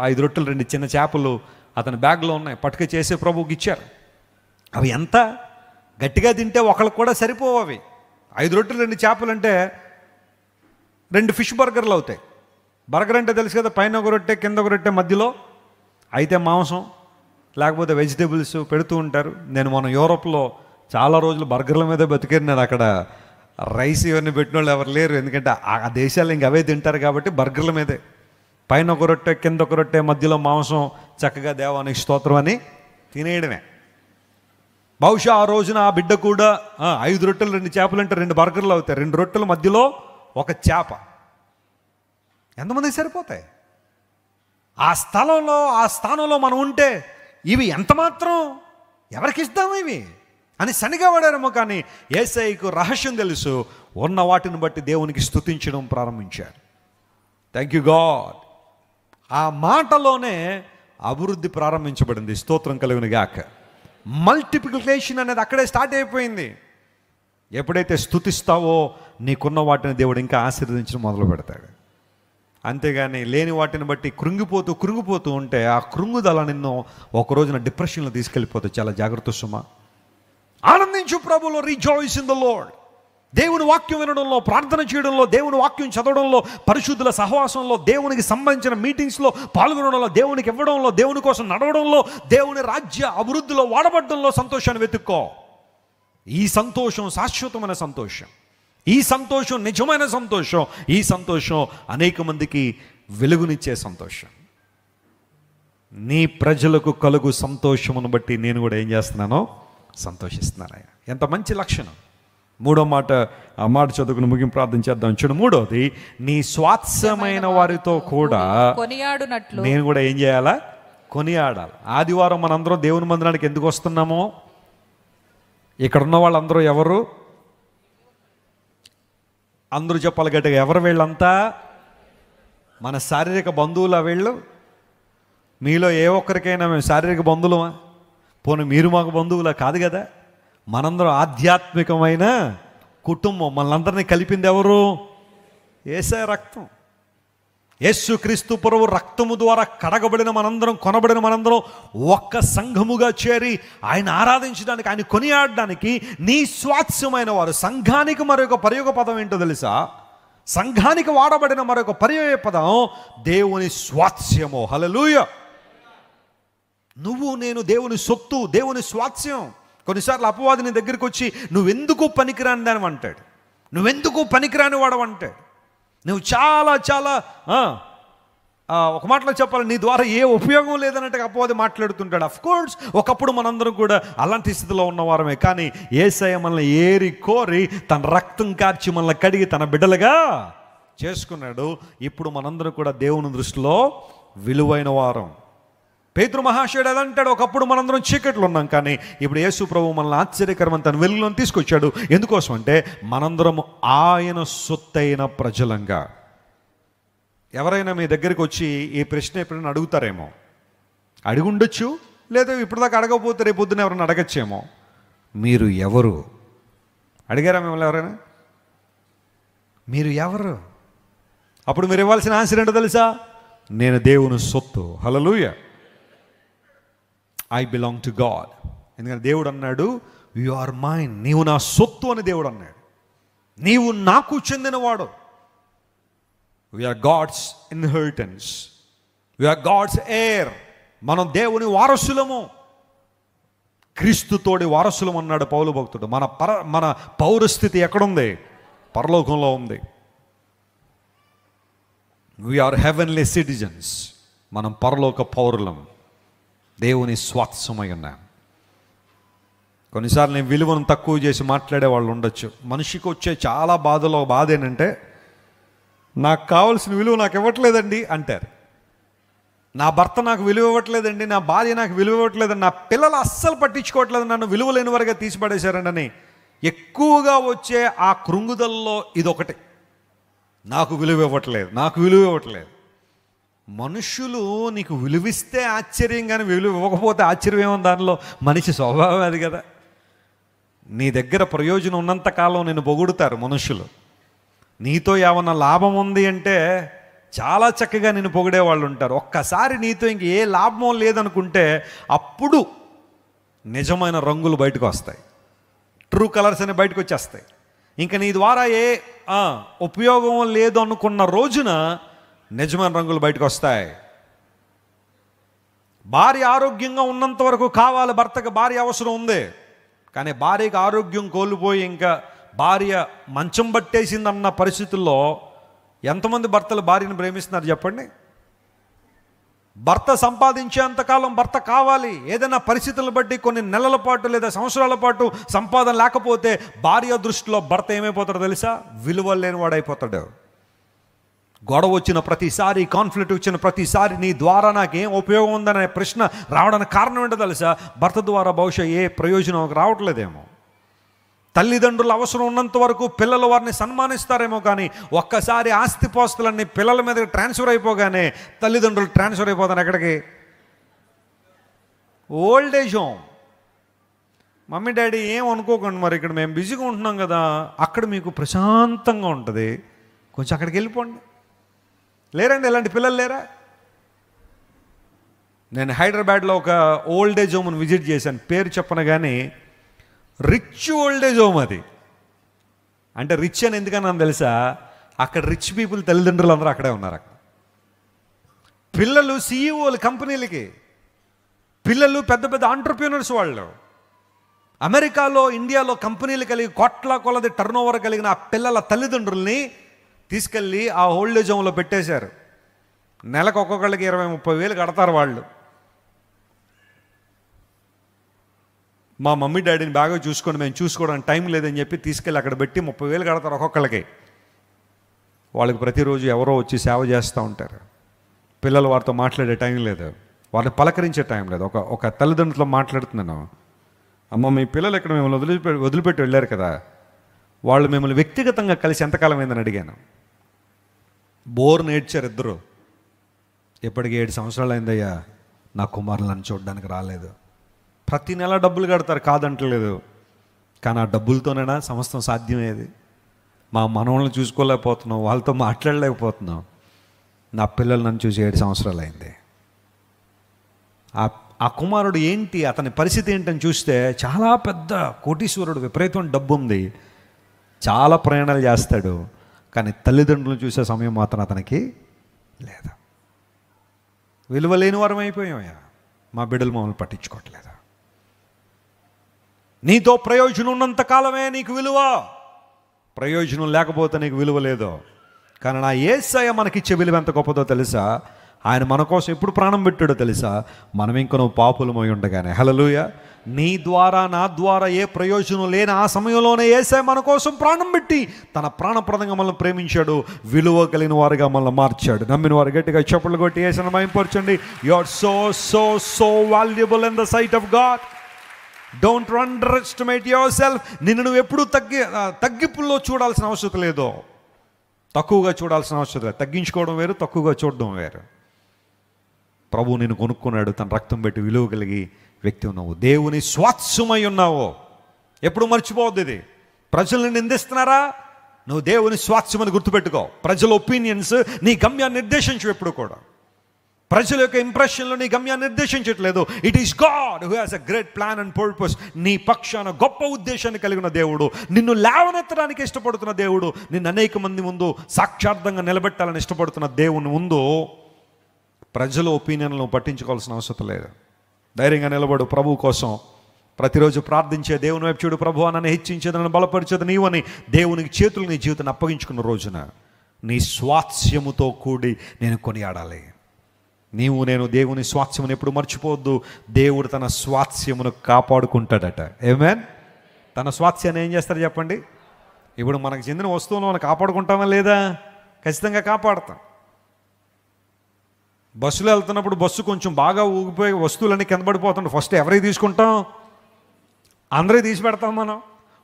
5 రొట్టెలు 2 చిన్న చేపలు అతని బ్యాగ్లో ఉన్నాయి, పట్టుకు చేసే ప్రభువుకి ఇచ్చారు. అవి ఎంత గట్టిగా తింటే ఒకళ్ళకి కూడా సరిపోవు అవి. 5 రొట్టెలు 2 చేపలు అంటే 2 ఫిష్ బర్గర్లు అవుతాయి. బర్గర్ అంటే తెలుసు కదా, పైన ఒక రొట్టె కింద ఒక రొట్టె మధ్యలో అయితే మాంసం లేకపోతే వెజిటేబుల్స్ పెడుతూ ఉంటారు. నేను మన యూరోప్లో చాలా రోజులు బర్గర్ల మీద బతికారు. నేను అక్కడ రైస్ ఇవన్నీ పెట్టిన వాళ్ళు ఎవరు లేరు, ఎందుకంటే ఆ దేశాలు ఇంక అవే తింటారు కాబట్టి బర్గర్ల మీదే పైన ఒక రొట్టె, కింద ఒక రొట్టె, మధ్యలో మాంసం, చక్కగా దేవానికి స్తోత్రం అని తినేయడమే. బహుశా ఆ రోజున ఆ బిడ్డ కూడా 5 రొట్టెలు 2 చేపలు అంటే 2 బర్గర్లు అవుతాయి. 2 రొట్టెల మధ్యలో ఒక చేప. ఎంతమందికి సరిపోతాయి? ఆ స్థానంలో మనం ఉంటే ఇవి ఎంత మాత్రం ఎవరికి ఇస్తాము ఇవి అని సనిగా పడారేమో. కానీ యేసయ్యకు రహస్యం తెలుసు. ఉన్న వాటిని బట్టి దేవునికి స్తుతించడం ప్రారంభించారు. Thank you God. ఆ మాటలోనే అభివృద్ధి ప్రారంభించబడింది. స్తోత్రం కలుగును గాక. మల్టిప్లికేషన్ అనేది అక్కడే స్టార్ట్ అయిపోయింది. ఎప్పుడైతే స్తుతిస్తావో నీకున్న వాటిని దేవుడు ఇంకా ఆశీర్వదించడం మొదలు పెడతాడు. అంతేగాని లేని వాటిని బట్టి కృంగిపోతూ ఉంటే ఆ కృంగుదల నిన్ను ఒక రోజున డిప్రెషన్లో తీసుకెళ్ళిపోతుంది. చాలా జాగ్రత్త సుమా. ఆనందించు ప్రభులో, రిజాయిస్ ఇన్ ద లార్డ్. దేవుని వాక్యం వినడంలో, ప్రార్థన చేయడంలో, దేవుని వాక్యం చదవడంలో, పరిశుద్ధుల సహవాసంలో, దేవునికి సంబంధించిన మీటింగ్స్లో పాల్గొనడంలో, దేవునికి ఇవ్వడంలో, దేవుని కోసం నడవడంలో, దేవుని రాజ్య అభివృద్ధిలో వాడబడడంలో సంతోషాన్ని వెతుక్కో. ఈ సంతోషం శాశ్వతమైన సంతోషం. ఈ సంతోషం నిజమైన సంతోషం. ఈ సంతోషం అనేక మందికి వెలుగునిచ్చే సంతోషం. నీ ప్రజలకు కలుగు సంతోషమును బట్టి నేను కూడా ఏం చేస్తున్నానో సంతోషిస్తున్నాను. ఎంత మంచి లక్షణం. 3వ మాట, ఆ మాట చదువుకుని ముగింపు ప్రార్థన చేద్దాం. చూడు, 3వది, నీ స్వాస్థ్యమైన వారితో కూడా కొనియాడునట్లు నేను కూడా ఏం చేయాలా? కొనియాడాలి. ఆదివారం మనందరం దేవుని మందిరానికి ఎందుకు వస్తున్నామో, ఇక్కడ ఉన్న వాళ్ళందరూ ఎవరు? అందరూ చెప్పాలి గట్టిగా, ఎవరు వీళ్ళంతా? మన శారీరక బంధువులా వీళ్ళు? మీలో ఏ ఒక్కరికైనా మేము శారీరక బంధువులమా? పోనీ మీరు మాకు బంధువులా? కాదు కదా. మనందరం ఆధ్యాత్మికమైన కుటుంబం. మనందరినీ కలిపింది ఎవరు? యేసయ్య రక్తం. యేసుక్రీస్తు ప్రభువు రక్తము ద్వారా కడగబడిన మనందరం, కొనబడిన మనందరం ఒక్క సంఘముగా చేరి ఆయన ఆరాధించడానికి, ఆయన కొనియాడడానికి నీ స్వాస్థ్యమైన వారు. సంఘానికి మరొక పర్యాయ పదం ఏంటో తెలుసా? సంఘానికి వాడబడిన మరొక పర్యాయ పదం దేవుని స్వాస్థ్యము. హల్లెలూయా. నువ్వు నేను దేవుని సొత్తు, దేవుని స్వాస్థ్యం. కొన్నిసార్లు అపవాది నీ దగ్గరికి వచ్చి నువ్వెందుకు పనికిరాని దాని అంటాడు, నువ్వెందుకు పనికిరాని వాడవంటాడు. నువ్వు చాలా చాలా ఒక మాటలో చెప్పాలి, నీ ద్వారా ఏ ఉపయోగం లేదన్నట్టుగా అపవాది మాట్లాడుతుంటాడు. అఫ్కోర్స్ ఒకప్పుడు మనందరం కూడా అలాంటి స్థితిలో ఉన్నవారమే. కానీ యేసయ్య మనల్ని ఏరి కోరి తన రక్తం కార్చి మనల్ని కడిగి తన బిడ్డలుగా చేసుకున్నాడు. ఇప్పుడు మనందరం కూడా దేవుని దృష్టిలో విలువైన వారం. పేతురు మహాశయుడు ఎలా అంటాడు, ఒకప్పుడు మనందరం చీకట్లో ఉన్నాం, కానీ ఇప్పుడు యేసు ప్రభువు మనల్ని ఆశ్చర్యకరమైన తన వెలుగులో తీసుకొచ్చాడు. ఎందుకోసం అంటే మనందరం ఆయన సొత్తైన ప్రజలంగా. ఎవరైనా మీ దగ్గరికి వచ్చి ఈ ప్రశ్న ఎప్పుడైనా అడుగుతారేమో, అడిగుండొచ్చు, లేదా ఇప్పటిదాకా అడగకపోతే రేపు పొద్దున ఎవరైనా అడగచ్చేమో, మీరు ఎవరు? అడిగారా మిమ్మల్ని ఎవరైనా? మీరు ఎవరు? అప్పుడు మీరు ఇవ్వాల్సిన ఆన్సర్ ఏంటో తెలుసా? నేను దేవుని సొత్తు. Hallelujah. I belong to God. ఎందుకంటే దేవుడు అన్నాడు, యు ఆర్ మైన్. నీవు నా సొత్తు అని దేవుడు అన్నాడు. నీవు నాకు చెందినవాడు. We are God's inheritance, we are God's heir. మనం దేవుని వారసులము, క్రీస్తుతోడి వారసులం అన్నాడు పౌలు భక్తుడు. మన పౌరస్థితి ఎక్కడుంది? పరలోకంలో ఉంది. We are heavenly citizens. మనం పరలోక పౌరులం, దేవుని స్వాస్థ్యమై ఉన్నాం. కొన్నిసార్లు నేను విలువను తక్కువ చేసి మాట్లాడే వాళ్ళు ఉండొచ్చు. మనిషికి వచ్చే చాలా బాధలో బాధ ఏంటంటే, నాకు కావాల్సిన విలువ నాకు ఇవ్వట్లేదండి అంటారు. నా భర్త నాకు విలువ ఇవ్వట్లేదండి, నా భార్య నాకు విలువ ఇవ్వట్లేదండి, నా పిల్లలు అస్సలు పట్టించుకోవట్లేదు, నన్ను విలువ లేని వరగా తీసిపడేశారండి. ఎక్కువగా వచ్చే ఆ కృంగుదల్లో ఇదొకటి. నాకు విలువ ఇవ్వట్లేదు, నాకు విలువ ఇవ్వట్లేదు. మనుషులు నీకు విలువిస్తే ఆశ్చర్యం, కానీ విలువ ఇవ్వకపోతే ఆశ్చర్యం ఏమో. దానిలో మనిషి స్వభావం అది కదా. నీ దగ్గర ప్రయోజనం ఉన్నంతకాలం నేను పొగుడుతారు మనుషులు. నీతో ఏమన్నా లాభం ఉంది అంటే చాలా చక్కగా నేను పొగిడే వాళ్ళు ఉంటారు. ఒక్కసారి నీతో ఇంక ఏ లాభం లేదనుకుంటే అప్పుడు నిజమైన రంగులు బయటకు వస్తాయి, ట్రూ కలర్స్ అని బయటకు వచ్చేస్తాయి. ఇంకా నీ ద్వారా ఏ ఉపయోగం లేదు అనుకున్న రోజున నిజమైన రంగులు బయటకు వస్తాయి. భార్య ఆరోగ్యంగా ఉన్నంత వరకు కావాలి భర్తకు, భార్య అవసరం ఉంది. కానీ భార్యకు ఆరోగ్యం కోల్పోయి ఇంకా భార్య మంచం పట్టేసిందన్న పరిస్థితుల్లో ఎంతమంది భర్తలు భార్యను ప్రేమిస్తున్నారు చెప్పండి? భర్త సంపాదించేంతకాలం భర్త కావాలి. ఏదైనా పరిస్థితులను బట్టి కొన్ని నెలల పాటు లేదా సంవత్సరాల పాటు సంపాదన లేకపోతే భార్య దృష్టిలో భర్త ఏమైపోతాడో తెలుసా? విలువ లేనివాడైపోతాడు. గొడవ వచ్చిన ప్రతిసారి, కాన్ఫ్లిక్ట్ వచ్చిన ప్రతిసారి నీ ద్వారా నాకేం ఉపయోగం ఉందనే ప్రశ్న రావడానికి కారణం ఏంటో తెలుసా? భర్త ద్వారా బహుశా ఏ ప్రయోజనం రావట్లేదేమో. తల్లిదండ్రుల అవసరం ఉన్నంత వరకు పిల్లలు వారిని సన్మానిస్తారేమో, కానీ ఒక్కసారి ఆస్తిపాస్తులన్నీ పిల్లల మీద ట్రాన్స్ఫర్ అయిపోగానే తల్లిదండ్రులు ట్రాన్స్ఫర్ అయిపోతారు ఎక్కడికి? Old age home. Mummy daddy ఏం అనుకోకండి, మరి ఇక్కడ మేము బిజీగా ఉంటున్నాం కదా, అక్కడ మీకు ప్రశాంతంగా ఉంటుంది, కొంచెం అక్కడికి వెళ్ళిపోండి. లేరండి ఇలాంటి పిల్లలు లేరా? నేను హైదరాబాద్లో ఒక ఓల్డ్ ఏజ్ హోమ్ని విజిట్ చేశాను. పేరు చెప్పను కానీ రిచ్ ఓల్డ్ ఏజ్ హోమ్ అది. అంటే రిచ్ అని ఎందుకన్నా తెలుసా? అక్కడ రిచ్ పీపుల్ తల్లిదండ్రులు అందరూ అక్కడే ఉన్నారు. అక్కడ పిల్లలు సీఈఓలు కంపెనీలకి, పిల్లలు పెద్ద పెద్ద ఆంటర్ప్రీనర్స్. వాళ్ళు అమెరికాలో, ఇండియాలో కంపెనీలు కలిగి కోట్ల కొలది టర్న్ ఓవర్ కలిగిన ఆ పిల్లల తల్లిదండ్రుల్ని తీసుకెళ్ళి ఆ ఓల్డ్ ఏజ్ హోమ్లో పెట్టేశారు. నెలకు ఒక్కొక్కళ్ళకి 20-30 వేలు కడతారు వాళ్ళు. మా మమ్మీ డాడీని బాగా చూసుకోండి, మేము చూసుకోవడానికి టైం లేదని చెప్పి తీసుకెళ్ళి అక్కడ పెట్టి 30 వేలు కడతారు ఒక్కొక్కళ్ళకి. వాళ్ళకి ప్రతిరోజు ఎవరో వచ్చి సేవ చేస్తూ ఉంటారు. పిల్లలు వారితో మాట్లాడే టైం లేదు, వాళ్ళని పలకరించే టైం లేదు. ఒక తల్లిదండ్రులతో మాట్లాడుతున్నాను, అమ్మ మీ పిల్లలు ఇక్కడ మిమ్మల్ని వదిలిపెట్టి వెళ్ళారు కదా, వాళ్ళు మిమ్మల్ని వ్యక్తిగతంగా కలిసి ఎంతకాలం అయిందని అడిగాను. బోర్ నేర్చారు ఇద్దరు. ఎప్పటికి 7 సంవత్సరాలు అయిందయ్యా నా కుమారులు నన్ను చూడడానికి రాలేదు. ప్రతి నెల డబ్బులు కడతారు, కాదంటలేదు, కానీ ఆ డబ్బులతోనైనా సమస్తం సాధ్యమయ్యేది. మా మనవళ్ళని చూసుకోలేకపోతున్నాం, వాళ్ళతో మాట్లాడలేకపోతున్నాం. నా పిల్లలు నన్ను చూసి 7 సంవత్సరాలు అయింది. ఆ కుమారుడు ఏంటి, అతని పరిస్థితి ఏంటని చూస్తే చాలా పెద్ద కోటీశ్వరుడు, విపరీతమైన డబ్బు ఉంది, చాలా ప్రయాణాలు చేస్తాడు, కానీ తల్లిదండ్రులను చూసే సమయం మాత్రం అతనికి లేదు. విలువ లేని వారం అయిపోయామయ్యా, మా బిడ్డలు మమ్మల్ని పట్టించుకోవట్లేదు. నీతో ప్రయోజనం ఉన్నంత కాలమే నీకు విలువ, ప్రయోజనం లేకపోతే నీకు విలువ లేదు. కానీ నా యేసయ్య మనకిచ్చే విలువ ఎంత గొప్పదో తెలుసా? ఆయన మన కోసం ఎప్పుడు ప్రాణం పెట్టాడో తెలుసా? మనం ఇంక నువ్వు పాపులమై ఉండగానే. హల్లెలూయా. నీ ద్వారా నా ద్వారా ఏ ప్రయోజనం లేని ఆ సమయంలోనే యేసయ్య మన కోసం ప్రాణం పెట్టి తన ప్రాణప్రదంగా మనల్ని ప్రేమించాడు, విలువ కలిగిన వారుగా మనల్ని మార్చాడు. నమ్మిన వారు గట్టిగా చప్పట్లు కొట్టి యేసయ్యను మహిమపరచండి. You are so so so valuable in the sight of God. Don't underestimate your self. నిన్ను నువ్వు ఎప్పుడూ తగ్గింపుల్లో చూడాల్సిన అవసరం లేదు, తక్కువగా చూడాల్సిన అవసరం లేదు. తగ్గించుకోవడం వేరు, తక్కువగా చూడడం వేరు. ప్రభు నిన్ను కొనుక్కున్నాడు, తన రక్తం పెట్టి విలువ కలిగి వ్యక్తి ఉన్నావు, దేవుని స్వాస్థ్యమై ఉన్నావు. ఎప్పుడు మర్చిపోవద్దు ఇది. ప్రజల్ని నిందిస్తున్నారా, నువ్వు దేవుని స్వాస్థ్యమని గుర్తుపెట్టుకో. ప్రజల ఒపీనియన్స్ నీ గమ్యాన్ని నిర్దేశించు. ఎప్పుడు కూడా ప్రజల యొక్క ఇంప్రెషన్లో నీ గమ్యాన్ని నిర్దేశించట్లేదు. It is God who has a great plan and purpose. నీ పక్షాన గొప్ప ఉద్దేశాన్ని కలిగిన దేవుడు, నిన్ను లేవనెత్తడానికి ఇష్టపడుతున్న దేవుడు, నిన్ను అనేక మంది ముందు సాక్షార్థంగా నిలబెట్టాలని ఇష్టపడుతున్న దేవుని ముందు ప్రజల ఒపీనియన్లను పట్టించుకోవాల్సిన అవసరం లేదు. ధైర్యంగా నిలబడు ప్రభు కోసం. ప్రతిరోజు ప్రార్థించే దేవుని వైపు చూడు. ప్రభు నన్ను హెచ్చించేది, నన్ను బలపరిచేది నీవని దేవునికి చేతులు నీ జీవితాన్ని అప్పగించుకున్న రోజున నీ స్వాస్థ్యముతో కూడి నేను కొనియాడాలి. నేను దేవుని స్వాస్థ్యమును ఎప్పుడు మర్చిపోవద్దు. దేవుడు తన స్వాస్థ్యమును కాపాడుకుంటాడట. ఆమేన్. తన స్వాస్థ్యాన్ని ఏం చేస్తాడు చెప్పండి? ఇప్పుడు మనకు చెందిన వస్తువులను మనం కాపాడుకుంటామా లేదా? ఖచ్చితంగా కాపాడుతాం. బస్సులో వెళ్తున్నప్పుడు బస్సు కొంచెం బాగా ఊగిపోయి వస్తువులన్నీ కింద పడిపోతుంటే ఫస్ట్ ఎవరికి తీసుకుంటాం? అందరికీ తీసి పెడతాం మనం.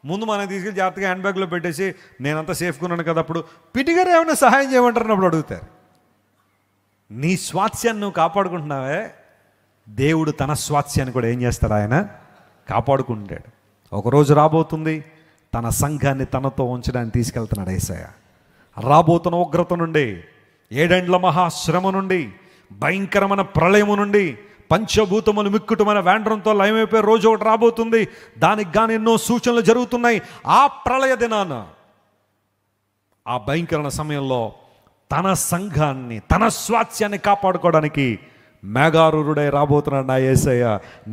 ముందు మనం తీసుకెళ్ళి జాగ్రత్తగా హ్యాండ్ బ్యాగ్లో పెట్టేసి నేనంతా సేఫ్గా ఉన్నాను కదా, అప్పుడు పిటిగారు ఏమైనా సహాయం చేయమంటారు అప్పుడు అడుగుతారు. నీ స్వాస్థ్యాన్ని నువ్వు కాపాడుకుంటున్నావే, దేవుడు తన స్వాస్థ్యాన్ని కూడా ఏం చేస్తాడు? ఆయన కాపాడుకుంటాడు. ఒకరోజు రాబోతుంది, తన సంఘాన్ని తనతో ఉంచడానికి తీసుకెళ్తున్నాడు యేసయ్య. రాబోతున్న ఉగ్రత నుండి, 7 ఏండ్ల మహాశ్రమ నుండి, భయంకరమైన ప్రళయము నుండి, పంచభూతములు మిక్కుటమైన వేండ్రంతో లయమైపోయే రోజు ఒకటి రాబోతుంది. దానికి గాని ఎన్నో సూచనలు జరుగుతున్నాయి. ఆ ప్రళయ దినాన, ఆ భయంకరమైన సమయంలో తన సంఘాన్ని, తన స్వాస్థ్యాన్ని కాపాడుకోవడానికి మేఘారూఢుడై రాబోతున్నాడు నా యేసయ్య.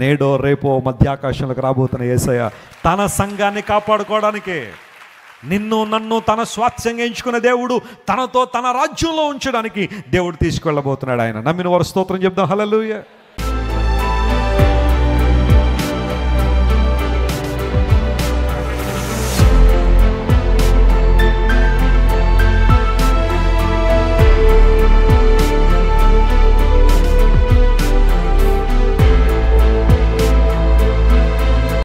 నేడో రేపో మధ్యాకాశంలోకి రాబోతున్న యేసయ్య తన సంఘాన్ని కాపాడుకోవడానికి నిన్ను నన్ను తన స్వాస్థ్యంగా ఎంచుకున్న దేవుడు తనతో తన రాజ్యంలో ఉంచడానికి దేవుడు తీసుకెళ్ళబోతున్నాడు. ఆయన నమ్మిన వారు స్తోత్రం చెప్దాం. హల్లెలూయా.